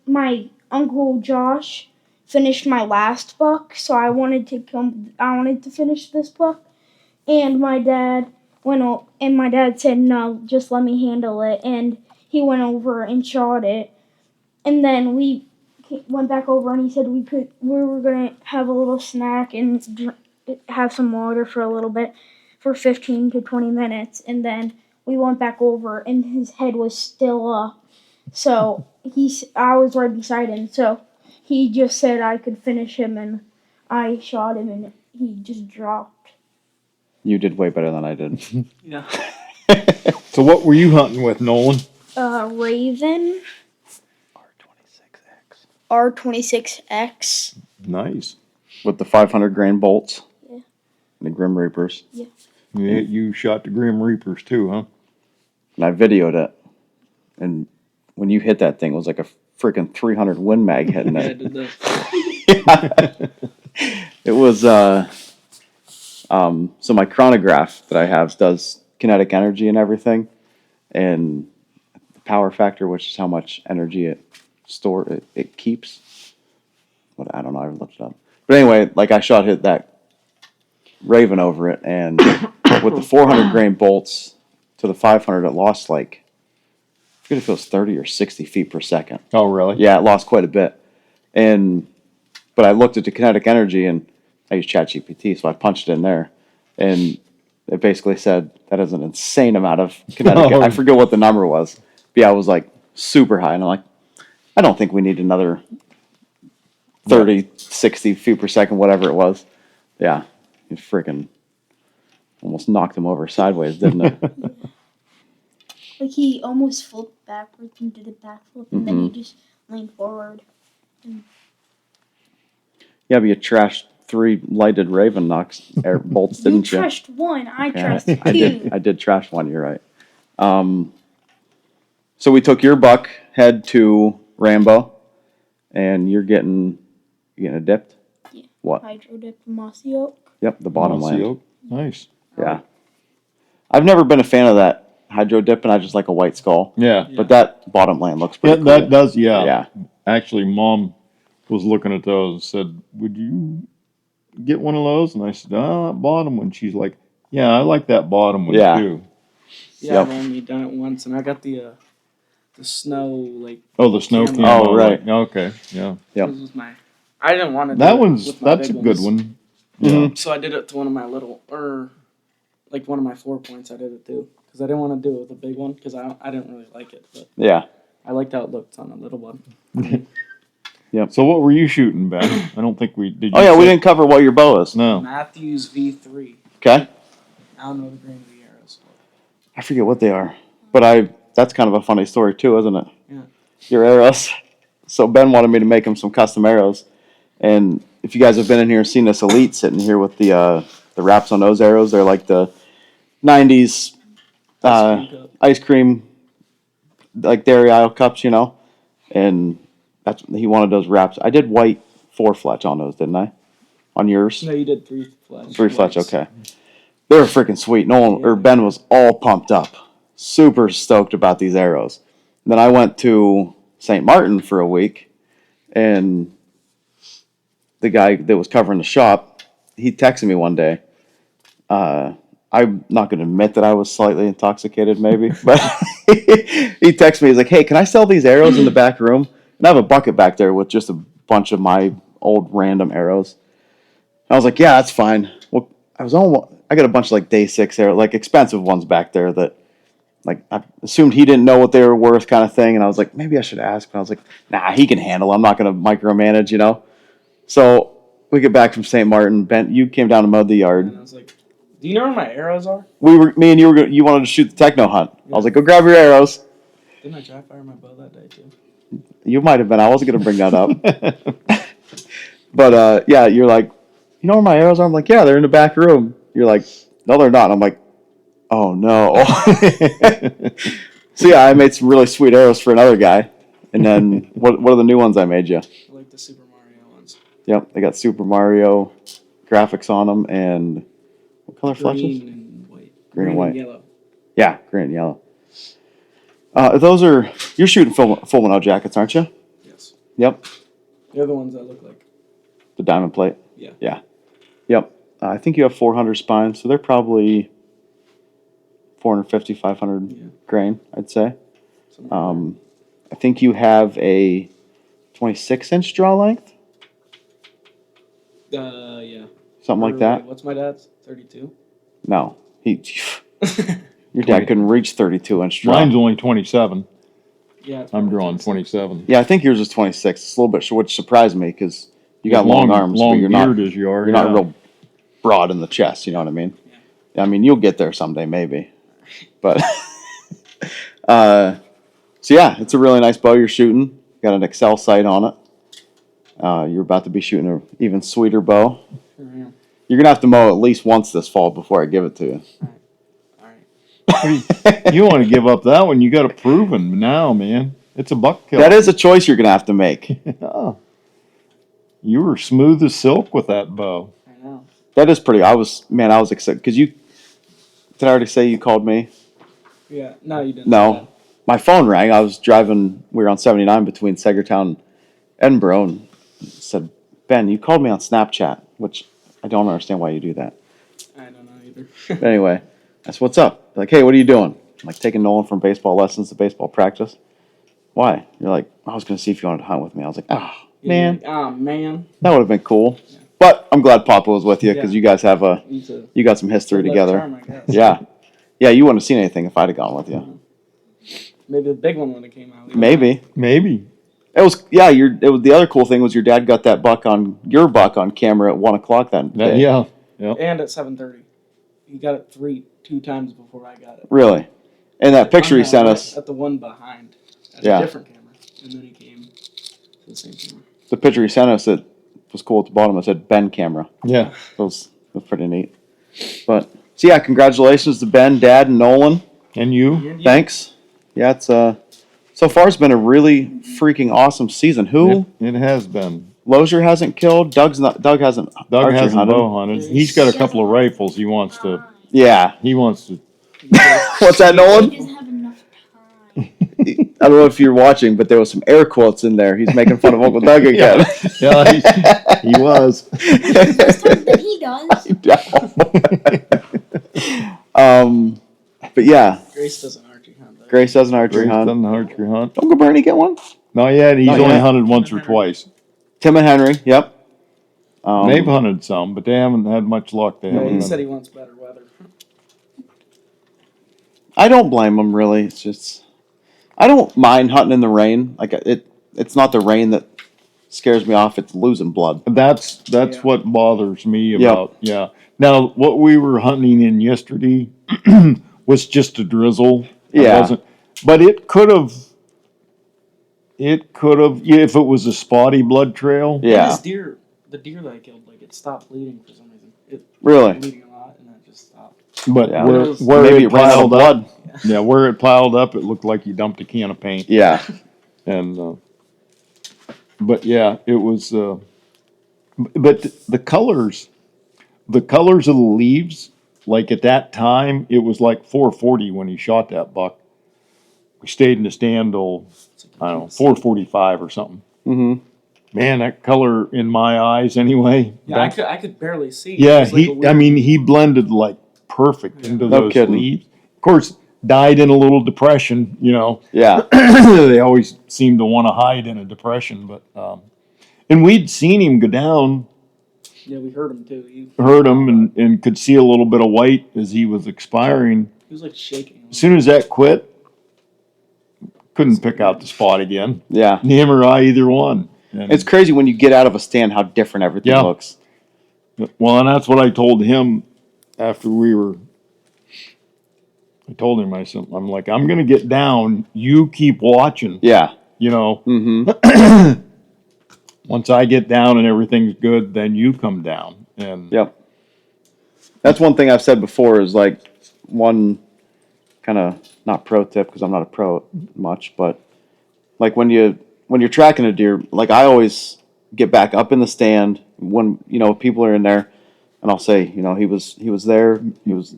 my Uncle Josh finished my last buck, so I wanted to finish this buck, and my dad said, no, just let me handle it, and he went over and shot it, and then we went back over, and he said we were gonna have a little snack and have some water for a little bit, for 15 to 20 minutes, and then we went back over, and his head was still up. So I was right beside him. So he just said I could finish him, and I shot him, and he just dropped. You did way better than I did. Yeah. So what were you hunting with, Nolan? Raven R26X. R26X. Nice. With the 500 grain bolts. Yeah. And the Grim Reapers. Yeah. You shot the Grim Reapers too, huh? And I videoed it. And when you hit that thing, it was like a freaking 300 Win Mag hitting I it. did that. It was, so my chronograph that I have does kinetic energy and everything. And the power factor, which is how much energy it keeps. What, I don't know, I haven't looked it up. But anyway, like I hit that Raven over it, and with the 400 grain bolts to the 500, it lost like, I forget if it was 30 or 60 feet per second. Oh, really? Yeah, it lost quite a bit. But I looked at the kinetic energy, and I used ChatGPT, so I punched it in there, and it basically said that is an insane amount of kinetic. I forget what the number was. But yeah, it was like super high, and I'm like, I don't think we need another 30, 60 feet per second, whatever it was. Yeah, it freaking almost knocked him over sideways, didn't it? Like he almost flipped backwards and did a backflip, and then he just leaned forward. Yeah, but you trashed 3 lighted Raven bolts, didn't you? You trashed one, I Yeah, trashed 2. I did trash one, you're right. So we took your buck head to Rambo, and you're getting a dipped? Yeah. What? Hydro dip mossy oak. Yep, the bottom Mossy land. oak. Nice. Yeah. I've never been a fan of that hydro dip, and I just like a white skull. Yeah. But that bottom land looks pretty cool. That does, yeah. Yeah. Actually, Mom was looking at those and said, would you get one of those? And I said, oh, that bottom one. She's like, yeah, I like that bottom one Yeah. too. Yeah, Yep. I've only done it once, and I got the snow, like, Oh, the snow Camo. camo. Oh, right. Okay, yeah. Yep. this was my, I didn't want to do That it one's, with my that's a big good ones. one. Yeah. So I did it to one of my one of my 4 points I did it too. Because I didn't want to do it with a big one, because I didn't really like it, but Yeah. I liked how it looked on a little one. So what were you shooting, Ben? I don't think we did. Oh, yeah, we didn't cover what your bow is. No. Matthews V3. Okay. I don't know the grain of the arrows. I forget what they are. But that's kind of a funny story too, isn't it? Yeah. Your arrows. So Ben wanted me to make him some custom arrows. And if you guys have been in here and seen this Elite sitting here with the wraps on those arrows, they're like the 90s ice cream, like dairy aisle cups, and he wanted those wraps. I did white 4 fletch on those, didn't I? On yours? No, you did 3 fletch. 3 fletch, okay. They were freaking sweet. Ben was all pumped up, super stoked about these arrows. And then I went to St. Martin for a week, and the guy that was covering the shop, he texted me one day. I'm not going to admit that I was slightly intoxicated, maybe, but he texted me. He's like, "Hey, can I sell these arrows in the back room?" And I have a bucket back there with just a bunch of my old random arrows. I was like, "Yeah, that's fine." Well, I got a bunch of like day 6 arrows, like expensive ones back there that, like, I assumed he didn't know what they were worth, kind of thing. And I was like, maybe I should ask. But I was like, nah, he can handle it. I'm not going to micromanage, So we get back from St. Martin. Ben, you came down to mud the yard. And I was like, do you know where my arrows are? Me and you wanted to shoot the techno hunt. Yeah. I was like, go grab your arrows. Didn't I dry fire my bow that day too? You might have been. I wasn't going to bring that up. But yeah, you're like, you know where my arrows are? I'm like, yeah, they're in the back room. You're like, no, they're not. I'm like, oh no. So yeah, I made some really sweet arrows for another guy. And then what are the new ones I made you? I like the Super Mario ones. Yep, they got Super Mario graphics on them, and what color fletches? Green and white. Green and white. And yellow. Yeah, green and yellow. You're shooting full Minnow jackets, aren't you? Yes. Yep. They're the ones that look like the diamond plate. Yeah. Yeah. Yep. I think you have 400 spines, so they're probably 450, 500 grain, I'd say. I think you have a 26-inch draw length. Yeah. Something like that. What's my dad's? 32. No, your dad couldn't reach 32-inch draw. Mine's only 27. Yeah. I'm drawing 27. Yeah, I think yours is 26. It's a little bit short, which surprised me because you got long arms, long but you're not. beard as you are. You're not real broad in the chest. You know what I mean? Yeah. I mean, you'll get there someday, maybe. But so yeah, it's a really nice bow you're shooting. Got an Excel sight on it. You're about to be shooting an even sweeter bow. Sure. You're gonna have to mow at least once this fall before I give it to you. All right. You want to give up that one? You got it proven now, man. It's a buck kill. That is a choice you're gonna have to make. Oh. You were smooth as silk with that bow. I know. That is pretty. I was excited because did I already say you called me? Yeah. No, you didn't. No. My phone rang. I was driving. We were on 79 between Sagertown and Edinburgh, and it said, "Ben, you called me on Snapchat," which I don't understand why you do that. I don't know either. But anyway, I said, "What's up?" Like, "Hey, what are you doing?" I'm like, "Taking Nolan from baseball lessons to baseball practice." Why? You're like, "I was going to see if you wanted to hunt with me." I was like, "Oh, man. Like, oh, man. That would have been cool." Yeah. But I'm glad Papa was with you because you guys have you got some history together. Charm, I guess. Yeah. Yeah, you wouldn't have seen anything if I'd have gone with you. Maybe the big one would have came out. Maybe. It was the other cool thing was your dad got that buck on camera at 1:00 that day. Yeah. And at 7:30. He got it 2 times before I got it. Really? And that picture he sent us. At the one behind. That's Yeah. a different camera. And then he came to the same camera. The picture he sent us, it was cool at the bottom. It said Ben camera. Yeah. That was pretty neat. But so yeah, congratulations to Ben, Dad, and Nolan. And you? Thanks. Yeah, it's so far it's been a really freaking awesome season. Who? It has been. Lozier hasn't killed. Doug hasn't. Doug archery hasn't hunted. bow hunted. He's got a couple of rifles he wants to. Yeah. He wants to. What's that, Nolan? He doesn't have enough time. I don't know if you're watching, but there was some air quotes in there. He's making fun of Uncle Doug again. Yeah, he was. Most times that he does. But yeah. Grace doesn't archery hunt. Though. Grace doesn't archery Grace hunt. doesn't archery hunt. Don't go Bernie get one? Not yet. He's Not only yet. hunted once or twice. Tim and Henry, yep. They've hunted some, but they haven't had much luck. Yeah, he said he wants better weather. I don't blame them really. It's just I don't mind hunting in the rain. Like it's not the rain that scares me off. It's losing blood. That's what bothers me about. Yeah. Now what we were hunting in yesterday was just a drizzle. Yeah. But it could have. If it was a spotty blood trail. Yeah. This deer the deer that I killed, like it stopped bleeding for some reason. It Really? was bleeding a lot, and then it just stopped. But Yeah. where Maybe it it ran out of piled up, blood. yeah, where it piled up, it looked like you dumped a can of paint. Yeah. And but yeah, it was. But the colors of the leaves, like at that time, it was like 4:40 when he shot that buck. We stayed in the stand till, I don't know, 4:45 or something. Mm-hmm. Man, that color in my eyes anyway. Yeah, I could barely see. Yeah, It was like a weird- he blended like perfect into No those kidding. leaves. Of course, died in a little depression, you know. Yeah. They always seem to want to hide in a depression, but, and we'd seen him go down, Yeah, we heard him too. He heard him, and could see a little bit of white as he was expiring. He was like shaking. As soon as that quit, couldn't pick out the spot again. Yeah. Him or I, either one. And, It's crazy when you get out of a stand how different everything Yeah. looks. well, and that's what I told him after I told him, I'm like, I'm going to get down. You keep watching, Yeah. you know. Mm-hmm. Once I get down and everything's good, then you come down. And Yep. That's one thing I've said before is like one kind of not pro tip because I'm not a pro much, but like when you're tracking a deer, like I always get back up in the stand when people are in there, and I'll say he was there, he was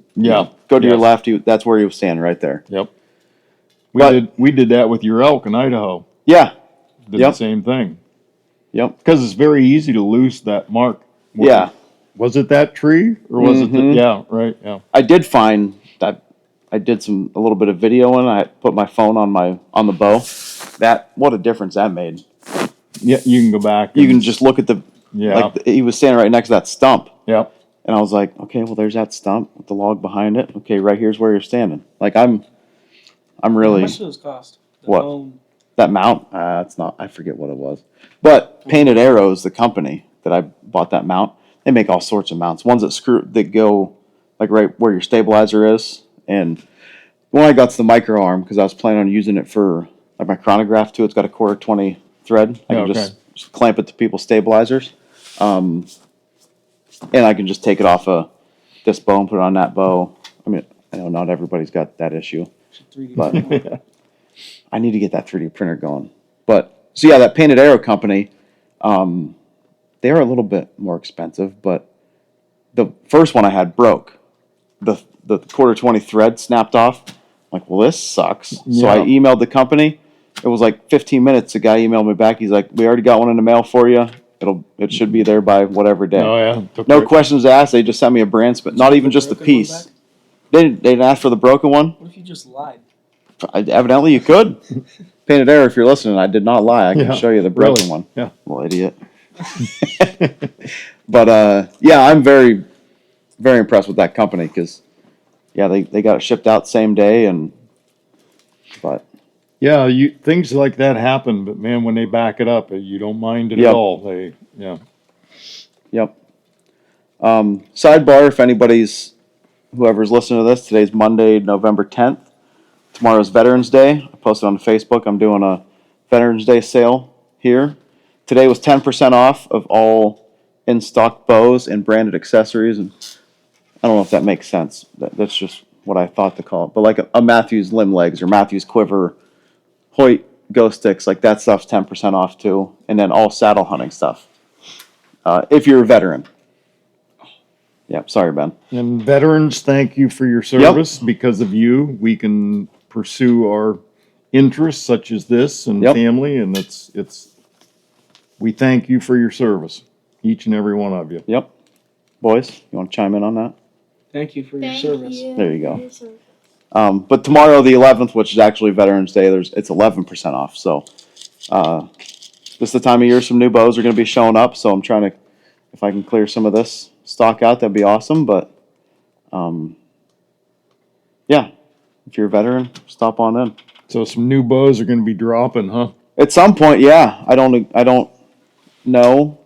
go to your Yes. left, that's where he was standing right there. Yep. But- We did that with your elk in Idaho. Yeah. Did Yep. the same thing. Yep. Because it's very easy to lose that mark. Yeah. Was it that tree or was it Mhm. yeah, right, yeah. I did find that I did a little bit of video and I put my phone on the bow. What a difference that made. Yeah, you can go back. You and- can just look at he was standing right next to that stump. Yeah. And I was like, okay, well, there's that stump with the log behind it. Okay, right here's where you're standing. Like I'm How really much did those cost? The What? dome? that mount. It's not. I forget what it was. But Painted Arrows, the company that I bought that mount, they make all sorts of mounts. Ones that go like right where your stabilizer is. And the one I got's the micro arm because I was planning on using it for like my chronograph too. It's got a 1/4-20 thread. I can just clamp it to people's stabilizers. And I can just take it off this bow and put it on that bow. I mean, I know not everybody's got that issue, 3D but print. I need to get that 3D printer going. But so yeah, that Painted Arrow company, they are a little bit more expensive, but the first one I had broke. The 1/4-20 thread snapped off. I'm like, well, this sucks. So I emailed the company. It was like 15 minutes. The guy emailed me back. He's like, we already got one in the mail for you. It should be there by whatever day. Oh yeah. Took No it. questions asked. They just sent me a brand spank, not even just the Broken one piece. back? They didn't ask for the broken one. What if you just lied? Evidently, you could. Painted Arrow, if you're listening, I did not lie. I can Yeah, show you the broken really. one. Yeah. Little idiot. But yeah, I'm very, very impressed with that company because, yeah, they got it shipped out same day, but Yeah, things like that happen, but man, when they back it up, you don't mind it Yep. at all. yep. Sidebar: if whoever's listening to this, today's Monday, November 10th. Tomorrow's Veterans Day. I posted on Facebook. I'm doing a Veterans Day sale here. Today was 10% off of all in-stock bows and branded accessories. And I don't know if that makes sense. That's just what I thought to call it. But like a Matthews limb legs or Matthews quiver, Hoyt ghost sticks, like that stuff's 10% off too. And then all saddle hunting stuff. If you're a veteran. Yeah, sorry, Ben. And veterans, thank you for your service. Because of you, we can pursue our interests such as this and Yep. family, and we thank you for your service, each and every one of you. Yep. Boys, you want to chime in on that? Thank you for your Thank service. you There you for go. your service. But tomorrow, the 11th, which is actually Veterans Day, it's 11% off. So this is the time of year some new bows are going to be showing up. So I'm trying to, if I can clear some of this stock out, that'd be awesome. But yeah, if you're a veteran, stop on in. So some new bows are gonna be dropping, huh? At some point, yeah. I don't know,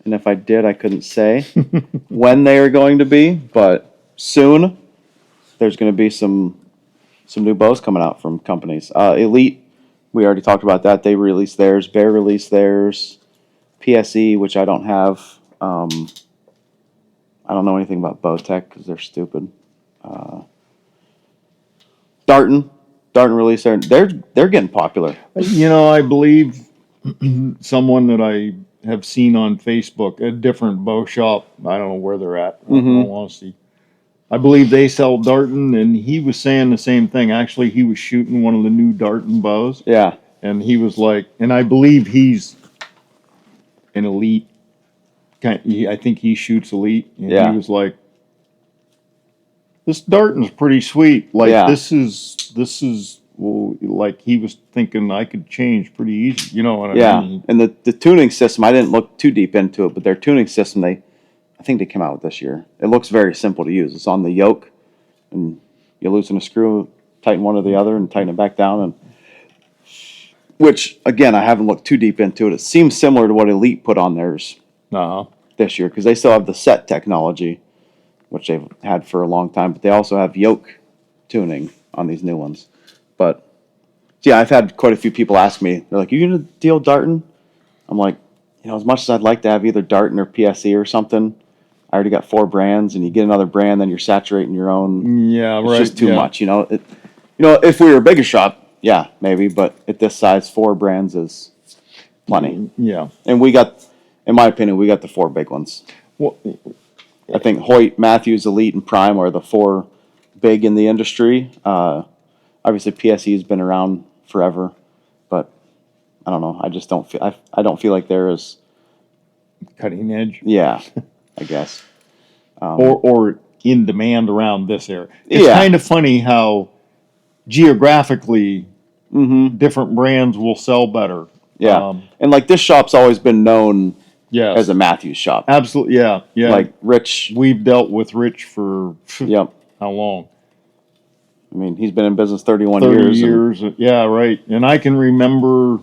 and if I did, I couldn't say when they are going to be. But soon, there's going to be some new bows coming out from companies. Elite, we already talked about that. They released theirs. Bear released theirs. PSE, which I don't have. I don't know anything about Bowtech because they're stupid. Darton release, they're getting popular. I believe someone that I have seen on Facebook, a different bow shop. I don't know where they're at. In all honesty, I believe they sell Darton, and he was saying the same thing. Actually, he was shooting one of the new Darton bows, Yeah, and he was like, and I believe he's an elite. I think he shoots elite, and Yeah. he was like, "This Darton's pretty sweet. Like Yeah. this is well, like he was thinking I could change pretty easy. You know what I yeah. mean?" And the tuning system, I didn't look too deep into it, but their tuning system, I think they came out with this year. It looks very simple to use. It's on the yoke, and you loosen a screw, tighten one or the other, and tighten it back down. And which, again, I haven't looked too deep into it. It seems similar to what Elite put on theirs this year, because they still have the set technology, which they've had for a long time, but they also have yoke tuning on these new ones. But yeah, I've had quite a few people ask me, they're like, "You gonna deal Darton?" I'm like, as much as I'd like to have either Darton or PSE or something, I already got 4 brands, and you get another brand, then you're saturating your own. Yeah, It's right. just too yeah. much, if we were a bigger shop, yeah, maybe, but at this size, 4 brands is plenty. Yeah. And we got, in my opinion, we got the 4 big ones. Well, I think Hoyt, Matthews, Elite, and Prime are the 4 big in the industry. Obviously, PSE has been around forever, but I don't know. I just don't feel. I don't feel like they're as. cutting edge. Yeah, I guess. Or in demand around this area. It's Yeah. kind of funny how geographically different brands will sell better. Yeah, and like this shop's always been known Yes. as a Matthews shop. Absolutely. Yeah. Yeah. Like Rich. We've dealt with Rich for Yep. how long? I mean, he's been in business 31 30 years. years. Yeah, right. And I can remember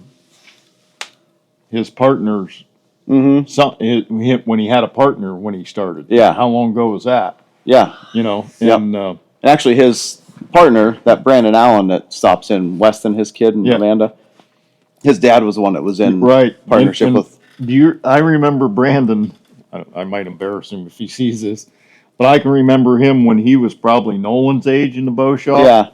his partners. When he had a partner when he started. Yeah. How long ago was that? Yeah. And And actually, his partner, that Brandon Allen that stops in Weston, his kid and Yeah. Amanda, his dad was the one that was in right partnership And with. I remember Brandon. I might embarrass him if he sees this, but I can remember him when he was probably Nolan's age in the bow shop. Yeah.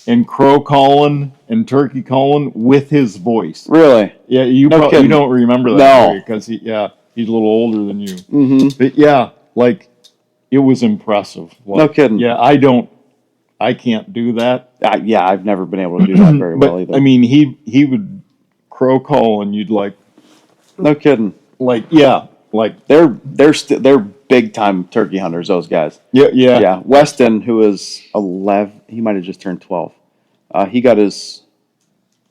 And crow calling and turkey calling with his voice. Really? Yeah, you don't remember that because he's a little older than you. Mm-hmm. But yeah, like it was impressive. Like, No kidding. Yeah, I can't do that. Yeah, I've never been able to do that very well either. I mean, he would crow call and you'd like, no kidding. like yeah, like They're big time turkey hunters. Those guys. yeah. Weston, who is 11, he might have just turned 12. He got his.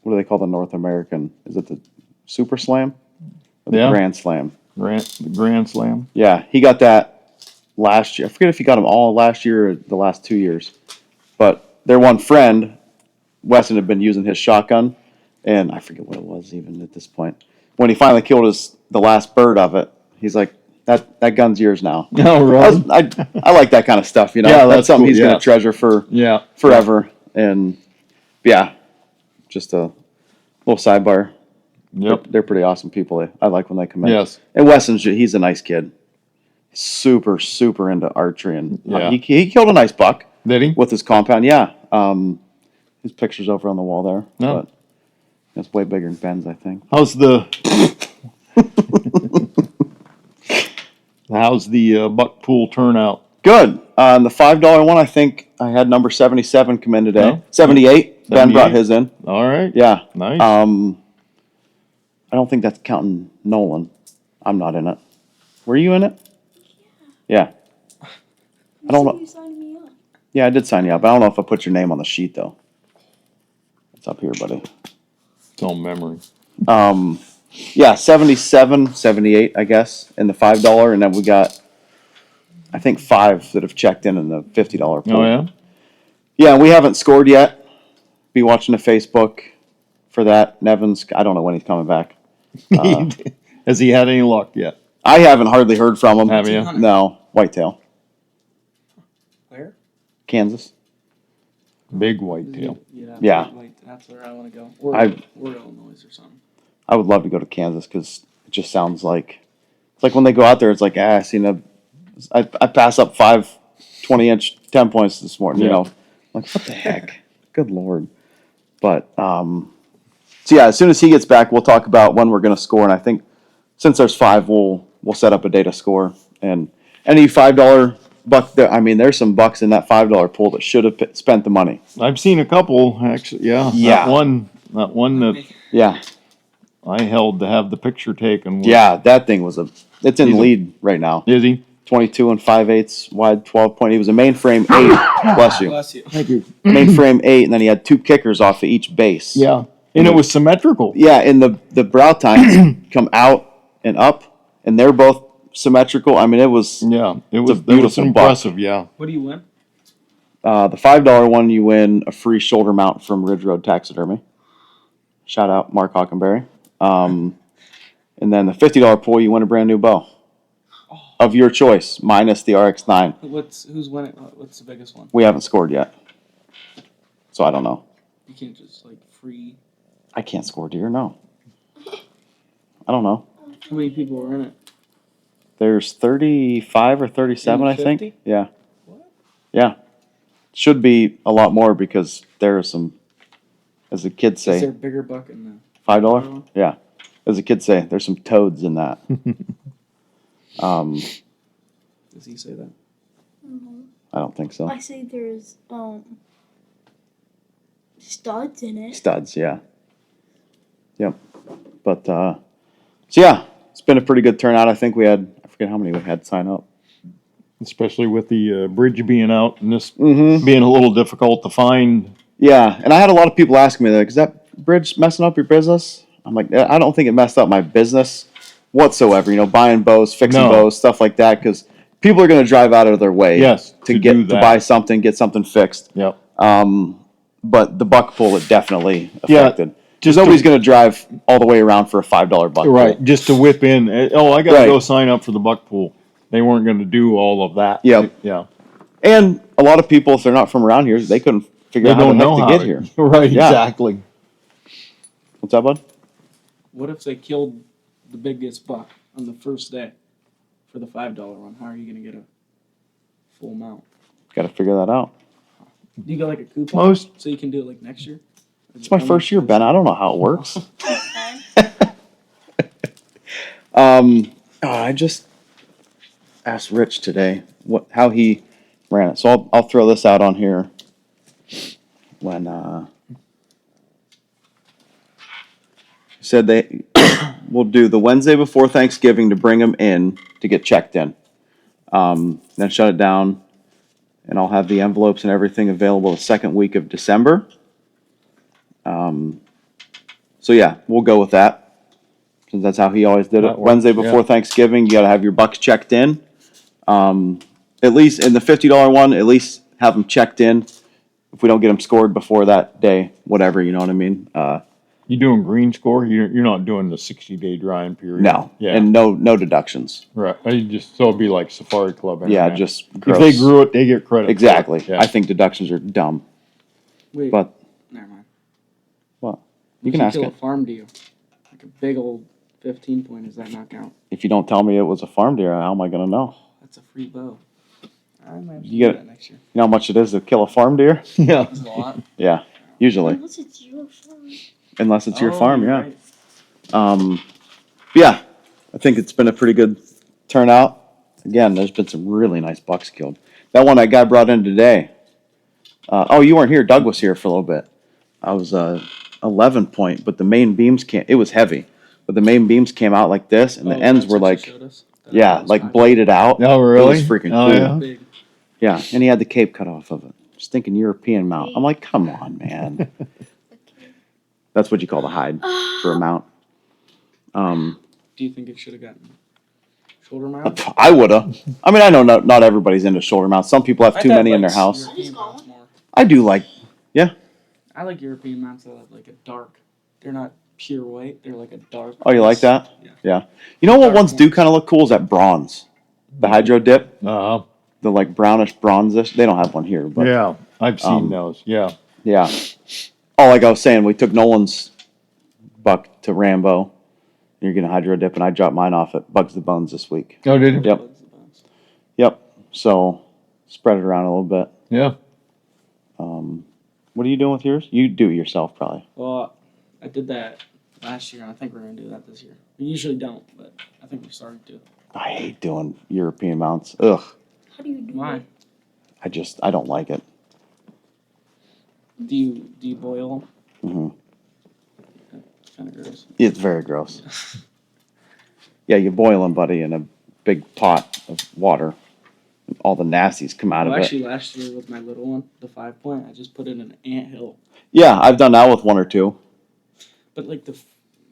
What do they call the North American? Is it the Super Slam? Or the Yeah. Grand Slam. The Grand Slam. Yeah, he got that last year. I forget if he got them all last year or the last 2 years. But their one friend, Weston, had been using his shotgun, and I forget what it was even at this point. When he finally killed the last bird of it, he's like, that gun's yours now. Oh, right. I like that kind of stuff, Yeah, that's something cool, he's yeah. going to treasure for Yeah. forever. And yeah, just a little sidebar. Yep. They're pretty awesome people. I like when they come in. Yes. And Weston's, he's a nice kid. Super, super into archery. And Yeah. he killed a nice buck Did he? with his compound. Yeah. His picture's over on the wall there. No. But it's way bigger than Ben's, I think. How's the buck pool turnout? Good. On the $5 one, I think I had number 77 come in today. No? 78. Ben 78. brought his in. All right. Yeah. Nice. I don't think that's counting Nolan. I'm not in it. Were you in it? Yeah. I don't know. You signed me up. Yeah, I did sign you up. I don't know if I put your name on the sheet though. It's up here, buddy. It's all memory. Yeah, 77, 78, I guess, in the $5, and then we got, I think, 5 that have checked in the $50 pool. Oh yeah. Yeah, we haven't scored yet. Be watching the Facebook for that. Nevin's, I don't know when he's coming back. Has he had any luck yet? I haven't hardly heard from him. Have you? No, whitetail, Where? Kansas. Big whitetail. Yeah. That's where I want to go. Or I've- Illinois or something. I would love to go to Kansas because It just sounds like it's like when they go out there. It's like I pass up 5 20-inch 10 points this morning. You Yeah. know, like what the heck? Good Lord. But so yeah, as soon as he gets back, we'll talk about when we're going to score. And I think since there's 5, we'll set up a day to score. And any $5 buck, I mean, there's some bucks in that $5 pool that should have spent the money. I've seen a couple actually. Yeah. Yeah. That one that Yeah, I held to have the picture taken. Was, yeah, that thing was it's in He's a- lead right now. Is he? 22 and 5/8 wide, 12 point. He was a mainframe 8. Bless you. Bless you. Thank you. Mainframe 8, and then he had 2 kickers off of each base. Yeah. And it was symmetrical. Yeah, and the brow tines come out and up, and they're both symmetrical. I mean, it was Yeah. It was beautiful buck. impressive. Yeah. What do you win? the $5 one. You win a free shoulder mount from Ridge Road Taxidermy. Shout out Mark Hockenberry. And then the $50 pool, you win a brand new bow of your choice, minus the RX-9. Who's winning? What's the biggest one? We haven't scored yet, so I don't know. You can't just like free. I can't score deer. No, I don't know. How many people were in it? There's 35 or 37, I think. 50? Yeah. What? Yeah. Should be a lot more because there are some, as the kids Is there a say, bigger buck in the? $5. Yeah. As the kids say, there's some toads in that. Does he say that? I don't think so. I say there's studs in it. Studs, yeah. Yep. But so yeah, it's been a pretty good turnout. I think we had, I forget how many we had sign up. Especially with the bridge being out and this Mm-hmm. being a little difficult to find. Yeah, and I had a lot of people asking me, like, is that bridge messing up your business? I'm like, I don't think it messed up my business whatsoever. You know, buying bows, fixing No. bows, stuff like that, because people are going to drive out of their way Yes, to to get do to that. buy something, get something fixed. Yep. But the buck pull it definitely Yeah, affected. just Nobody's to- going to drive all the way around for a $5 buck Right. pull. Just to whip in. Oh, I got to Right. go sign up for the buck pool. They weren't going to do all of that. Yep. Yeah. And a lot of people, if they're not from around here, they couldn't figure They out how don't the know heck how to get here. Right. Yeah. Exactly. What's that, bud? What if they killed the biggest buck on the first day for the $5 one? How are you gonna get a full mount? Got to figure that out. Do you get like a coupon Most. so you can do it like next year? It's my first year, Ben. I don't know how it works. I just asked Rich today how he ran it, so I'll throw this out on here when he said they will do the Wednesday before Thanksgiving to bring them in to get checked in, then shut it down, and I'll have the envelopes and everything available the second week of December. So yeah, we'll go with that. Since that's how he always did it. That works, Wednesday before yeah. Thanksgiving, you got to have your bucks checked in. At least in the $50 one, at least have them checked in. If we don't get them scored before that day, whatever, you know what I mean? You doing green score? You're not doing the 60-day drying period. No, Yeah. and no deductions. Right. So it'd be like Safari Club. Yeah, Internet. just if gross. they grew it, they get credit. for it. Exactly. Yeah. I think deductions are dumb. Wait, But never mind. what? If You can ask kill it. a farm deer, like a big old 15 point. Does that not count? If you don't tell me it was a farm deer, how am I going to know? That's a free bow. I might have to You do get that next year. You know how much it is to kill a farm deer? Yeah. That's a lot. Yeah, usually. Unless it's your farm. Unless it's your Oh, farm, you're yeah. right. Yeah, I think it's been a pretty good turnout. Again, there's been some really nice bucks killed. That one I got brought in today. Oh, you weren't here. Doug was here for a little bit. I was 11 point, but the main beams it was heavy, but the main beams came out like this, and the Oh, ends that's were what you like, showed us? That yeah, was like fine. bladed out. Oh, really? It was freaking Oh, cool. yeah. Big. Yeah, and he had the cape cut off of it. Stinking European mount. I'm like, come on, man. That's what you call the hide for a mount. Do you think it should have gotten shoulder mount? I woulda. I mean, I know not everybody's into shoulder mounts. Some people have too many in their house. European mounts more. I do like, I like European mounts that have like a dark. They're not pure white. They're like a dark. oh, you like that? Yeah. You know what Dark ones do ones. kind of look cool is that bronze. The hydro dip, Uh-huh. the like brownish bronzish. They don't have one here, but Yeah. I've seen Um, those. Yeah. yeah. Oh, like I was saying, we took Nolan's buck to Rambo, You're getting hydro dip, and I dropped mine off at Bugs the Bones this week. Oh, did you? Yep. Yep. So spread it around a little bit. Yeah. What are you doing with yours? You do it yourself, probably. Well, I did that last year, and I think we're gonna do that this year. We usually don't, but I think we're starting to. I hate doing European mounts. Ugh. How do you do Why? it? I don't like it. Do you boil them? Kind of gross. It's very gross. Yeah, you boil them, buddy, in a big pot of water. And all the nasties come out Well, of actually, it. last year with my little one, the 5-point, I just put it in an anthill. Yeah, I've done that with one or two. But like the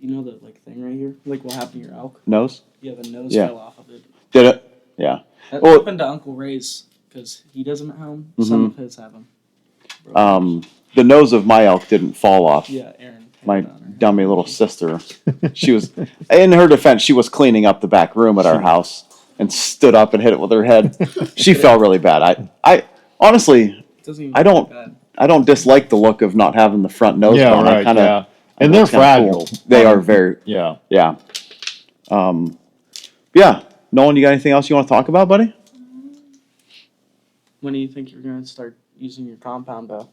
like thing right here, like what happened to your elk? Nose? Yeah, the nose Yeah. fell off of it. Did it? Yeah. That Well- happened to Uncle Ray's because he doesn't have them. Some of his have them. The nose of my elk didn't fall off. Yeah, Aaron. My had it on her. dummy little sister, she was, in her defense, she was cleaning up the back room at our house and stood up and hit it with her head. She fell really bad. I honestly, It doesn't even I look don't- bad. I don't dislike the look of not having the front nose Yeah, bone. I right. kinda, Yeah. And they're it's kinda fragile. cool. They are very, Yeah. yeah. Yeah. Nolan, you got anything else you want to talk about, buddy? When do you think you're gonna start using your compound bow?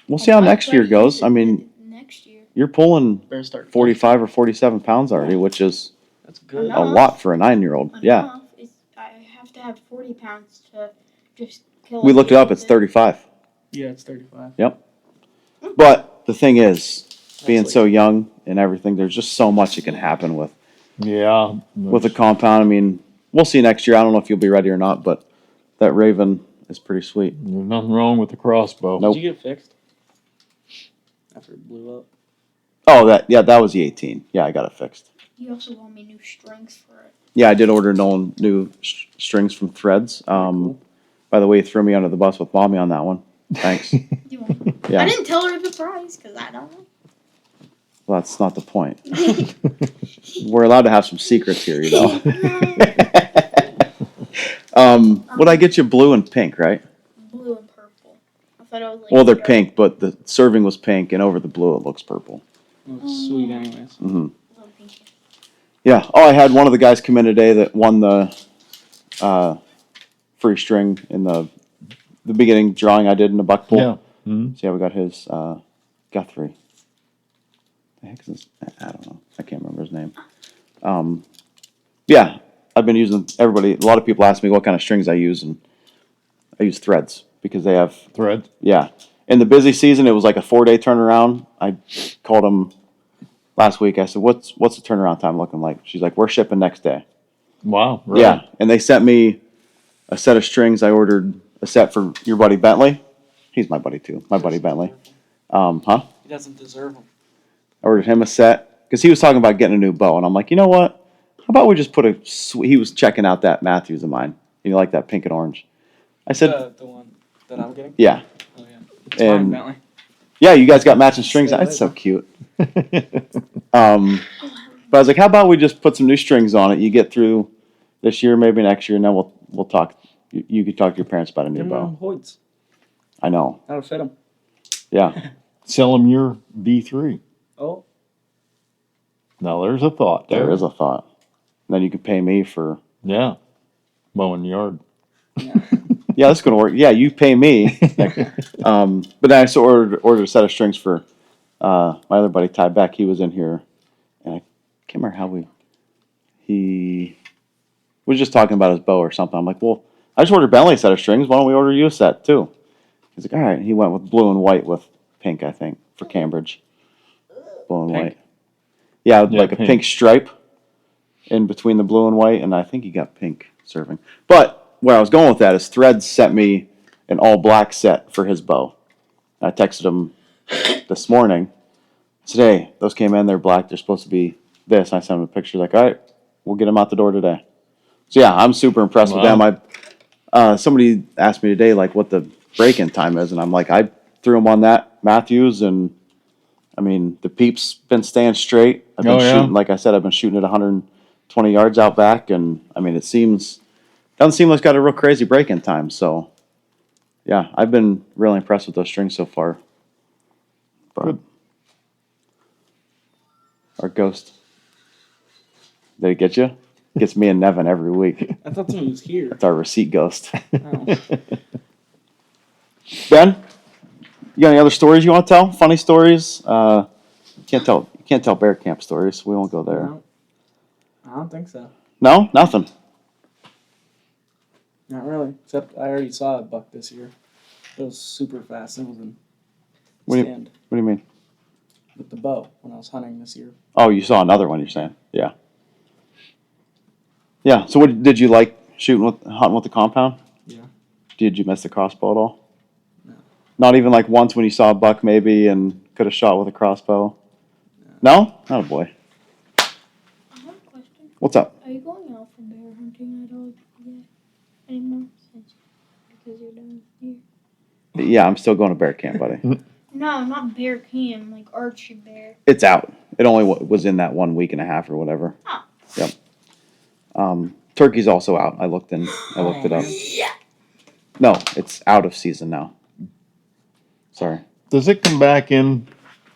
We'll see how next year goes. I mean, Next year. you're pulling Better start. 45 or 47 pounds already, which is That's good. Enough. a lot for a 9-year-old. Yeah. Enough. I have to have 40 pounds to just kill. We a looked it deer up. with It's 35. Yeah, it's 35. But the thing is, being That's so young and everything, there's just so much that can happen with Yeah. a compound. I mean, we'll see next year. I don't know if you'll be ready or not, but that Raven is pretty sweet. There's nothing wrong with the crossbow. Nope. Did you get it fixed after it blew up? Oh, that was the 18. Yeah, I got it fixed. You also want me new strings for it. Yeah, I did order Nolan new strings from Threads. Cool. By the way, you threw me under the bus with Mommy on that one. Thanks. You want Yeah. I didn't tell her the price because I don't know. Well, that's not the point. We're allowed to have some secrets here, you know. Would I get you blue and pink, right? Blue and purple. I thought it was like. Well, they're pink, but the serving was pink, and over the blue it looks purple. Looks sweet, anyways. Hmm. Oh, thank you. Yeah. Oh, I had one of the guys come in today that won the free string in the beginning drawing I did in the buck pool. Yeah. Mhm. So yeah, we got his Guthrie. The heck is this? I don't know. I can't remember his name. Yeah, I've been using a lot of people ask me what kind of strings I use, and I use Threads because they have, Thread. yeah. In the busy season, it was like a 4-day turnaround. I called them last week. I said, what's the turnaround time looking like? She's like, we're shipping next day. Wow. Really? Yeah, and they sent me a set of strings. I ordered a set for your buddy Bentley. He's my buddy too. My buddy Bentley. Huh? He doesn't deserve them. I ordered him a set because he was talking about getting a new bow, and I'm like, you know what? How about we just put he was checking out that Matthews of mine. You like that pink and orange? I said, The one that I'm getting. yeah, Oh yeah. It's mine, And- Bentley. yeah. You guys got matching strings. Say That's so later. cute. But I was like, how about we just put some new strings on it? You get through this year, maybe next year, and then we'll talk. You could talk to your parents about a new Give him bow. Hoyts. I know. That'll fit him. Yeah. Sell them your V3. Oh, Now there's a thought there. There is a thought. And then you can pay me for. Yeah. Mowing yard. yeah. Yeah, that's gonna work. Yeah, you pay me. But then I also ordered a set of strings for my other buddy Ty Beck. He was in here, and I can't remember how he was just talking about his bow or something. I'm like, well, I just ordered Bentley a set of strings. Why don't we order you a set too? He's like, all right. He went with blue and white with pink, I think, for Cambridge. Blue and Pink? white. Yeah, Yeah, like a pink. pink stripe in between the blue and white, and I think he got pink serving. But where I was going with that is Threads sent me an all black set for his bow. I texted him this morning. Today, those came in, they're black, they're supposed to be this. And I sent him a picture, like, all right, we'll get them out the door today. So yeah, I'm super impressed with Wow. them. Somebody asked me today, like, what the break-in time is, and I'm like, I threw them on that Matthews, and I mean, the peep's been staying straight. I've been Oh, yeah? shooting, like I said, I've been shooting at 120 yards out back, and I mean, doesn't seem like it's got a real crazy break-in time. So, yeah, I've been really impressed with those strings so far. But Good. our ghost Did it get you? Gets me and Nevin every week. I thought someone was here. It's our receipt ghost. Oh. Ben, you got any other stories you want to tell? Funny stories? You can't tell bear camp stories. We won't go there. No, I don't think so. No, nothing. Not really. Except I already saw a buck this year. It was super fast. It was in What do you- stand What do you mean? with the bow when I was hunting this year. Oh, you saw another one. You're saying? Yeah. Yeah. So, what did you like hunting with the compound? Yeah. Did you miss the crossbow at all? No. Not even like once when you saw a buck maybe and could have shot with a crossbow. No? Oh boy. I have a question. What's up? Are you going out for bear hunting at all yet anymore? Because you're done here. Yeah, I'm still going to bear camp, buddy. No, not bear cam, like archery bear. It's out. It only was in that 1 week and a half or whatever. Oh. Yep. Turkey's also out. I looked it up. No, it's out of season now. Sorry. Does it come back in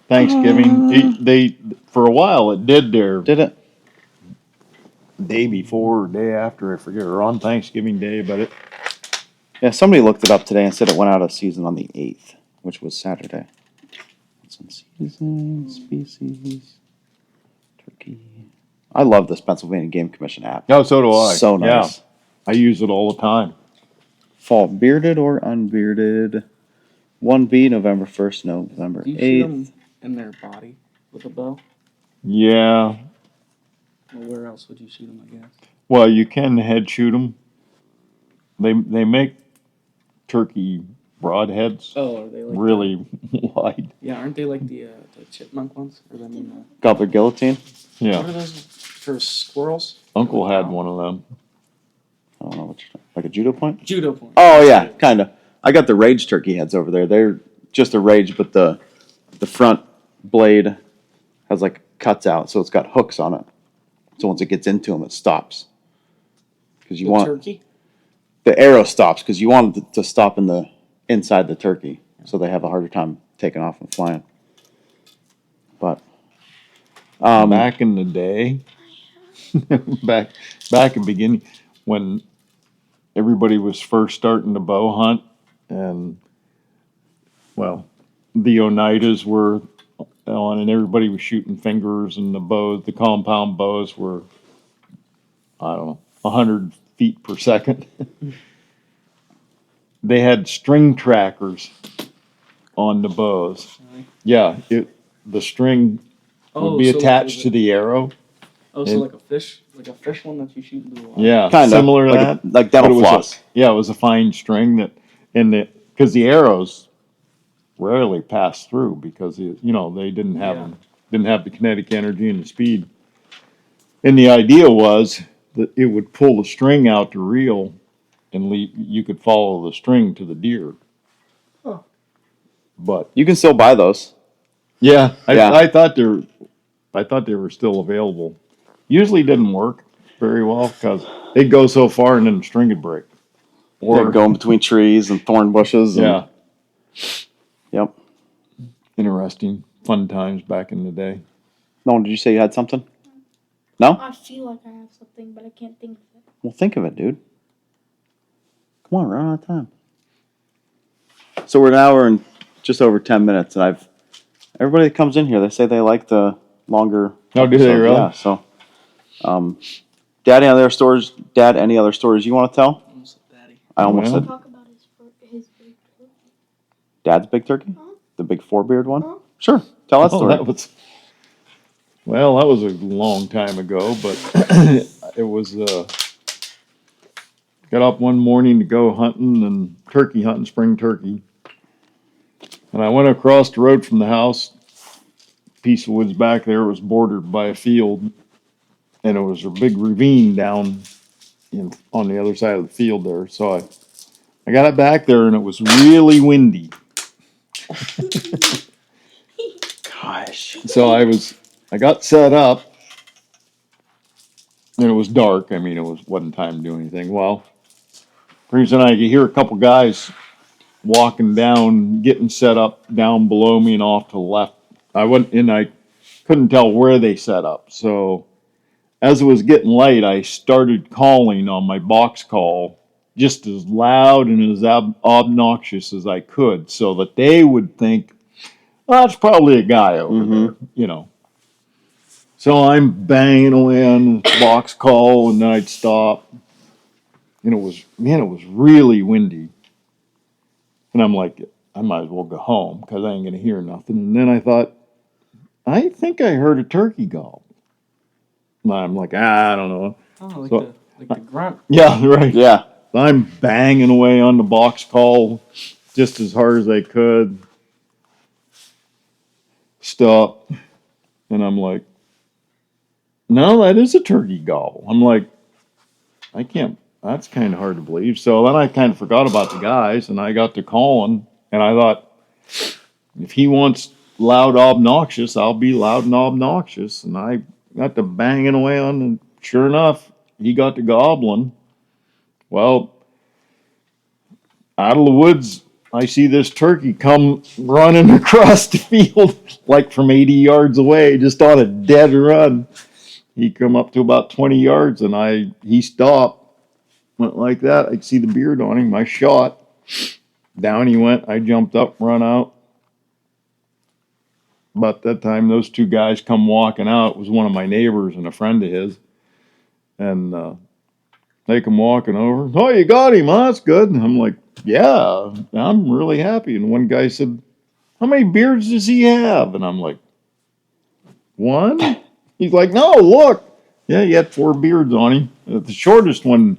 Thanksgiving? They for a while it did their Did it? day before or day after, I forget, or on Thanksgiving Day, but it Yeah, somebody looked it up today and said it went out of season on the 8th, which was Saturday. What's in season? Species. Turkey. I love this Pennsylvania Game Commission app. no, so do I. So nice. Yeah, I use it all the time. Fall bearded or unbearded? 1B, November 1st, November Do you shoot 8th. them in their body with a bow? Yeah. Well, where else would you shoot them, I guess? Well, you can head shoot them. They make turkey broadheads Oh, are they like really wide. Yeah, aren't they like the chipmunk ones? Or I mean, Gobbler guillotine? what Yeah, are those for squirrels? Uncle had one of them. I don't know what you're like a judo point? Judo point. Oh yeah, kind of. I got the rage turkey heads over there. They're just a rage, but the front blade has like cuts out, so it's got hooks on it. So once it gets into them, it stops. Because you The want turkey? the arrow stops because you want it to stop in the inside the turkey, so they have a harder time taking off and flying. But Back in the day, back in the beginning, when everybody was first starting to bow hunt, and well, the Oneidas were on, and everybody was shooting fingers, and the compound bows were, I don't know, 100 feet per second. They had string trackers on the bows. Really? Yeah, the string would be so attached to the arrow. Oh, so like a fish one that you shoot into the water. Yeah, kind of similar to like that. like But it dental was floss. yeah, it was a fine string because the arrows rarely passed through because they didn't have the kinetic energy and the speed. And the idea was that it would pull the string out to reel, and you could follow the string to the deer. Huh. But You can still buy those. yeah, Yeah. I thought they were still available. Usually didn't work very well because they'd go so far and then the string would break. Or going between trees and thorn bushes. And, Yeah, Yep. interesting, fun times back in the day. Nolan, did you say you had something? No? I feel like I have something, but I can't think of it. Well, think of it, dude. Come on, we're out of time. So we're an hour and just over 10 minutes, and everybody that comes in here, they say they like the longer. Oh, do they episodes. really? Yeah. So, Dad, any other stories you want to tell? Almost like daddy. I almost Well. said Talk about his big turkey. Dad's big turkey, Huh? the big four-beard one. Huh? Sure, tell that Oh, story. that was a long time ago, but it was got up one morning to go hunting and turkey hunting, spring turkey. And I went across the road from the house. Piece of woods back there was bordered by a field, and it was a big ravine down on the other side of the field there. So I got it back there, and it was really windy. Gosh. So I got set up, and it was dark. I mean, wasn't time to do anything. Well, pretty soon I could hear a couple guys walking down, getting set up down below me and off to the left. I couldn't tell where they set up. So as it was getting late, I started calling on my box call just as loud and as obnoxious as I could so that they would think, well, that's probably a guy over there, you know. So I'm banging away on the box call, and then I'd stop. And it was really windy. And I'm like, I might as well go home because I ain't going to hear nothing. And then I thought, I think I heard a turkey gobble. And I'm like, I don't know. Oh, So- like the grunt. Yeah, right. Yeah. I'm banging away on the box call just as hard as I could. Stop. And I'm like, no, that is a turkey gobble. I'm like, I can't, that's kind of hard to believe. So then I kind of forgot about the guys and I got to calling and I thought, if he wants loud, obnoxious, I'll be loud and obnoxious. And I got to banging away on, and sure enough, he got to gobbling. Well, out of the woods, I see this turkey come running across the field like from 80 yards away, just on a dead run. He come up to about 20 yards, and he stopped, went like that. I could see the beard on him. I shot. Down he went. I jumped up, run out. About that time, those two guys come walking out. It was one of my neighbors and a friend of his. And they come walking over. Oh, you got him, huh? That's good. And I'm like, yeah, I'm really happy. And one guy said, how many beards does he have? And I'm like, one? He's like, no, look. Yeah, he had 4 beards on him. The shortest one,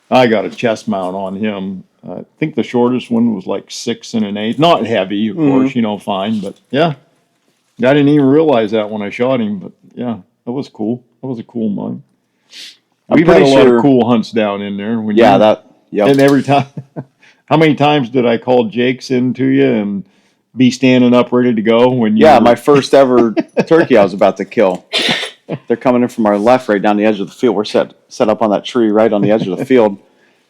I got a chest mount on him. I think the shortest one was like 6 1/8. Not heavy, of course, fine. But yeah, I didn't even realize that when I shot him. But yeah, that was cool. That was a cool mine. We've had a lot of cool hunts down in there. And every time, how many times did I call Jake's into you and be standing up ready to go when you? Yeah, my first ever turkey I was about to kill. They're coming in from our left, right down the edge of the field. We're set up on that tree right on the edge of the field,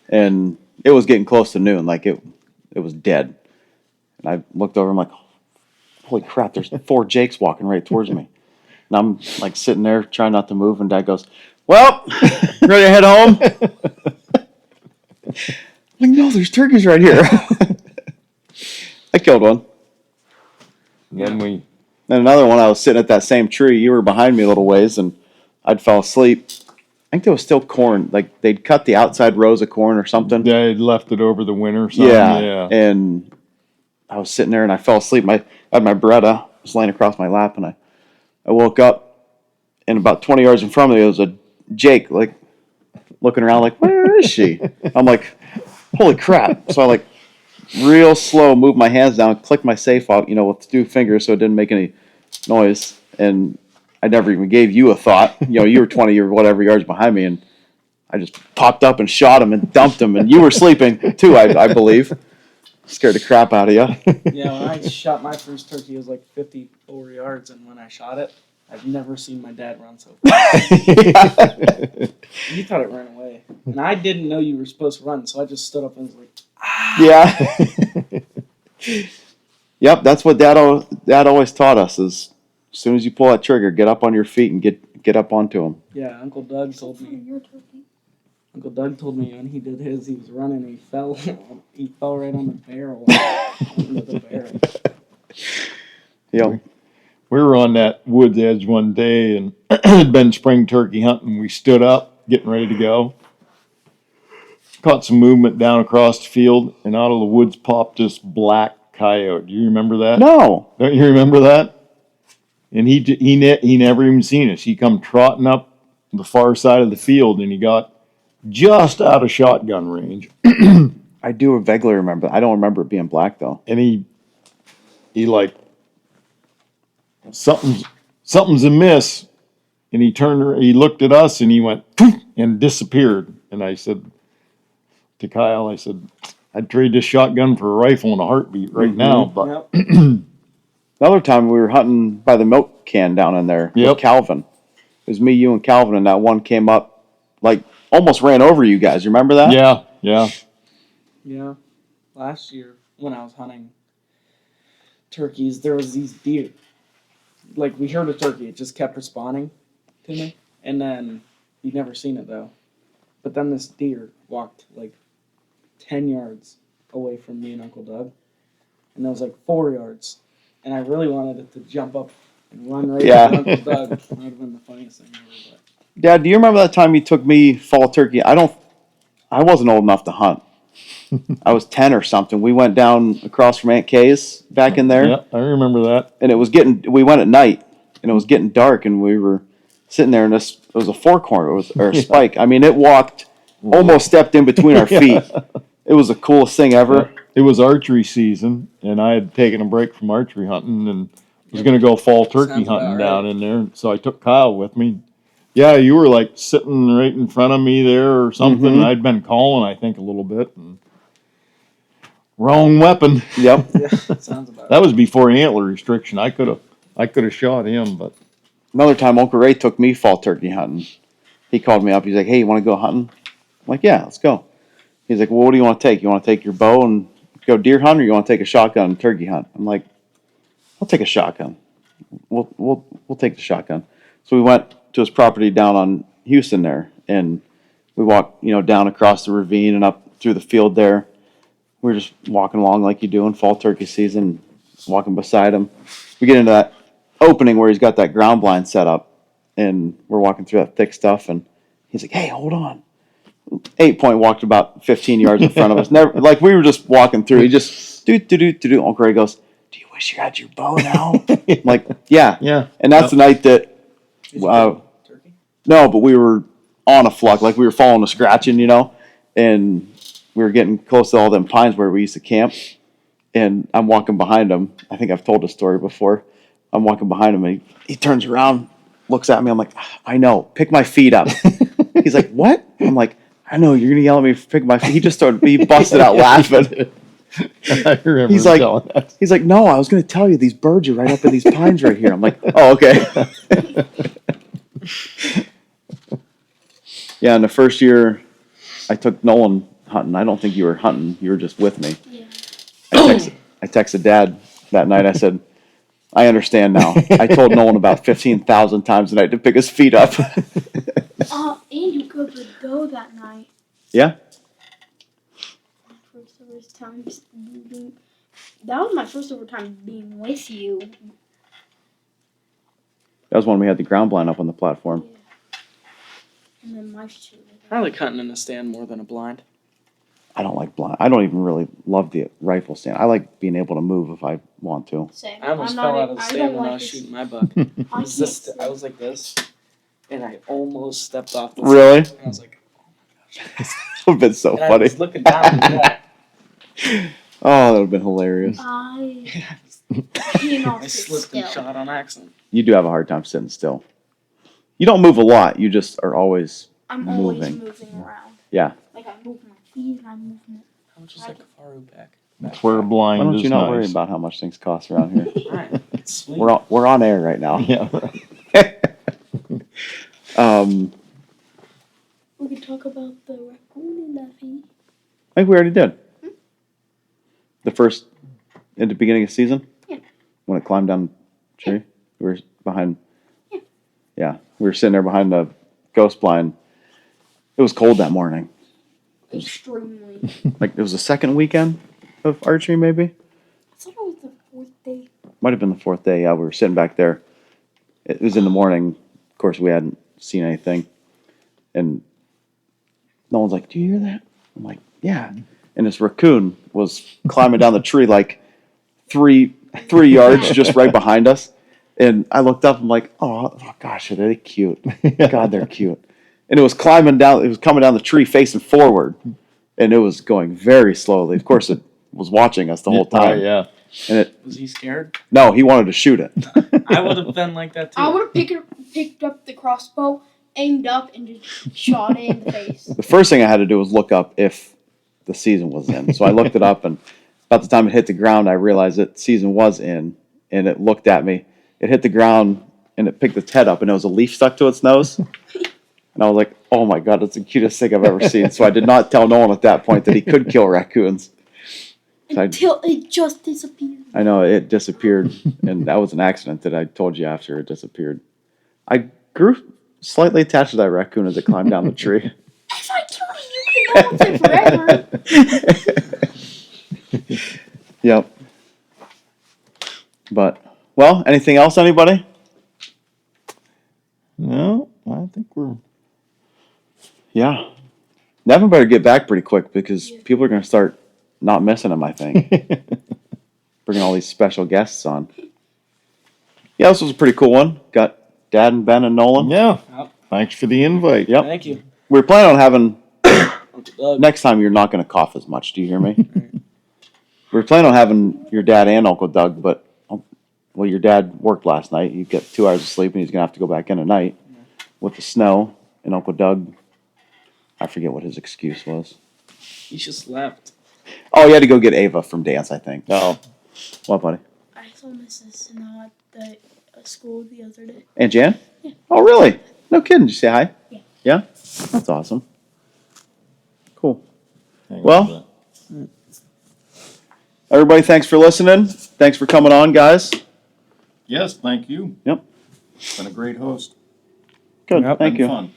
and it was getting close to noon. Like it was dead. And I looked over. I'm like, holy crap! There's 4 Jakes walking right towards me. And I'm like sitting there trying not to move, and Dad goes, well, ready to head home? I'm like, no, there's turkeys right here. I killed one. Then And another one, I was sitting at that same tree. You were behind me a little ways, and I'd fell asleep. I think there was still corn. Like they'd cut the outside rows of corn or something. they had left it over the winter. Or something. Yeah. And I was sitting there, and I fell asleep. I had my Beretta was laying across my lap, and I woke up, and about 20 yards in front of me, there was a Jake, like, looking around like, where is she? I'm like, holy crap. So I, like, real slow moved my hands down, clicked my safe out, with 2 fingers so it didn't make any noise. And I never even gave you a thought. You were 20 or whatever yards behind me, and I just popped up and shot him and dumped him. And you were sleeping, too, I believe. Scared the crap out of you. Yeah, when I shot my first turkey, it was like 54 yards, and when I shot it, I've never seen my dad run so fast. He thought it ran away. And I didn't know you were supposed to run, so I just stood up and was like, Yeah. Yep, that's what Dad always taught us is as soon as you pull that trigger, get up on your feet and get up onto him. yeah, Uncle Doug told me. Uncle Doug told me when he did his, he was running and he fell right on the barrel. Into the barrel. Yep. We were on that woods edge one day, and it had been spring turkey hunting. We stood up, getting ready to go. Caught some movement down across the field, and out of the woods popped this black coyote. Do you remember that? No. Don't you remember that? And he never even seen us. He come trotting up the far side of the field, and he got just out of shotgun range. I do vaguely remember. I don't remember it being black though. And he like something's amiss. And he looked at us, and he went and disappeared. And I said to Kyle, I'd trade this shotgun for a rifle in a heartbeat right now. But Yep. Another time we were hunting by the milk can down in there with Calvin. It was me, you, and Calvin, and that one came up, like, almost ran over you guys. You remember that? Yeah. Yeah. Last year, when I was hunting turkeys, there was these deer. Like, we heard a turkey. It just kept responding to me. And then he'd never seen it though. But then this deer walked like 10 yards away from me and Uncle Doug. And it was like 4 yards. And I really wanted it to jump up and run right Yeah. to Uncle Doug. That would have been the funniest thing ever. But Dad, do you remember that time you took me fall turkey? I wasn't old enough to hunt. I was 10 or something. We went down across from Aunt Kay's back in there. Yeah, I remember that. And we went at night and it was getting dark and we were sitting there and it was a four corner or a spike. I mean, it walked, almost stepped in between our feet. It was the coolest thing ever. It was archery season, and I had taken a break from archery hunting and was going to go fall turkey Sounds about hunting right. down in there. So I took Kyle with me. Yeah, you were like sitting right in front of me there or something. Mhm. And I'd been calling, I think, a little bit. And wrong weapon. Yep. yeah, sounds about That was before antler restriction. I could have shot him, but Another time, Uncle Ray took me fall turkey hunting. He called me up. He's like, "Hey, you want to go hunting?" I'm like, "Yeah, let's go." He's like, "Well, what do you want to take? You want to take your bow and go deer hunt, or you want to take a shotgun and turkey hunt?" I'm like, "I'll take a shotgun. We'll take the shotgun." So we went to his property down on Houston there, and we walked, down across the ravine and up through the field there. We were just walking along like you do in fall turkey season, walking beside him. We get into that opening where he's got that ground blind set up, and we're walking through that thick stuff, and he's like, "Hey, hold on." 8 Point walked about 15 yards in front of us. Never, like we were just walking through. He just do. Uncle Ray goes, "Do you wish you had your bow now?" I'm like, "Yeah." yeah. And that's the night that Did you kill turkey? no, but we were on a flock, like we were following a scratching, and we were getting close to all them pines where we used to camp. And I'm walking behind him. I think I've told this story before. I'm walking behind him, and he turns around, looks at me. I'm like, "I know, pick my feet up." He's like, "What?" I'm like, "I know, you're gonna yell at me for picking my feet." He busted out laughing. I remember He's him like, telling that. He's like, "No, I was gonna tell you these birds are right up in these pines right here." I'm like, "Oh, okay." Yeah, in the first year, I took Nolan hunting. I don't think you were hunting. You were just with me. Yeah. I texted Dad that night. I said, "I understand now. I told Nolan about 15,000 times tonight to pick his feet up." And you could go that night. Yeah. First time that was my first ever time being with you. That was when we had the ground blind up on the platform. And then my two. I like hunting in a stand more than a blind. I don't like blind. I don't even really love the rifle stand. I like being able to move if I want to. Same. I almost I'm fell not out of the I stand don't when I like was this. shooting my buck. I I was like this, and I almost stepped off the Really? stand. And I was like, That would have been so and I funny. was looking down. Yeah. Oh, that would have been hilarious. I cannot I sit slipped and still. shot on accident. You do have a hard time sitting still. You don't move a lot. You just are always I'm always moving. moving around. Yeah. Like I move my feet and I move my. I was just like a Faru back. That's where a Why blind don't is you not nice. worry about how much things cost around here? Alright, it's sweet. We're on air right now. Yeah, right. We could talk about the raccoon and Nephew. I think we already did. The first, at the beginning of the season? Yeah. When it climbed down the tree? We were behind. Yeah. Yeah. We were sitting there behind the ghost blind. It was cold that morning. Extremely. Like, it was the second weekend of archery, maybe? I thought it was the fourth day. Might have been the fourth day. Yeah, we were sitting back there. It was in the morning. Of course, we hadn't seen anything. And no one's like, "Do you hear that?" I'm like, "Yeah." And this raccoon was climbing down the tree like three yards just right behind us. And I looked up. I'm like, oh gosh, are they cute? God, they're cute. And it was climbing down. It was coming down the tree facing forward, and it was going very slowly. Of course, it was watching us the whole time. Yeah. And Was he scared? no, he wanted to shoot it. I would have been like that too. I would have picked up the crossbow, aimed up, and just shot it in the face. The first thing I had to do was look up if the season was in. So I looked it up, and about the time it hit the ground, I realized that season was in, and it looked at me. It hit the ground, and it picked its head up, and there was a leaf stuck to its nose. And I was like, "Oh my God, that's the cutest thing I've ever seen." So I did not tell Nolan at that point that he could kill raccoons. Until it just disappeared. I know it disappeared, and that was an accident that I told you after it disappeared. I grew slightly attached to that raccoon as it climbed down the tree. If I kill you, you can go with it forever. Yep. But, well, anything else, anybody? No, I think we're. Yeah. Nevin better get back pretty quick because people are going to start not missing him, I think. Bringing all these special guests on. Yeah, this was a pretty cool one. Got Dad and Ben and Nolan. Yeah. Yep. Thanks for the invite. Yep. Thank you. We're planning on having, Uncle Doug. next time you're not going to cough as much. Do you hear me? We're planning on having your dad and Uncle Doug, but, well, your dad worked last night. He got 2 hours of sleep and he's going to have to go back in tonight with the snow. And Uncle Doug, I forget what his excuse was. He just left. Oh, he had to go get Ava from dance, I think. Oh, What, buddy? I saw Mrs. Sinha at the school the other day. Aunt Jan? Yeah. Oh, really? No kidding. Did you say hi? Yeah. Yeah? That's awesome. Cool. hang on Well- a minute. Everybody, thanks for listening. Thanks for coming on, guys. Yes, thank you. Yep. Been a great host. Good. Yep. Thank Been you. Fun.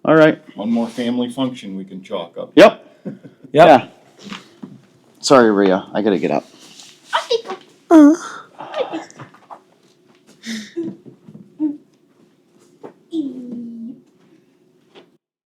All right. One more family function we can chalk up. Yep. Yep. Yeah. Sorry, Rhea. I got to get up. I think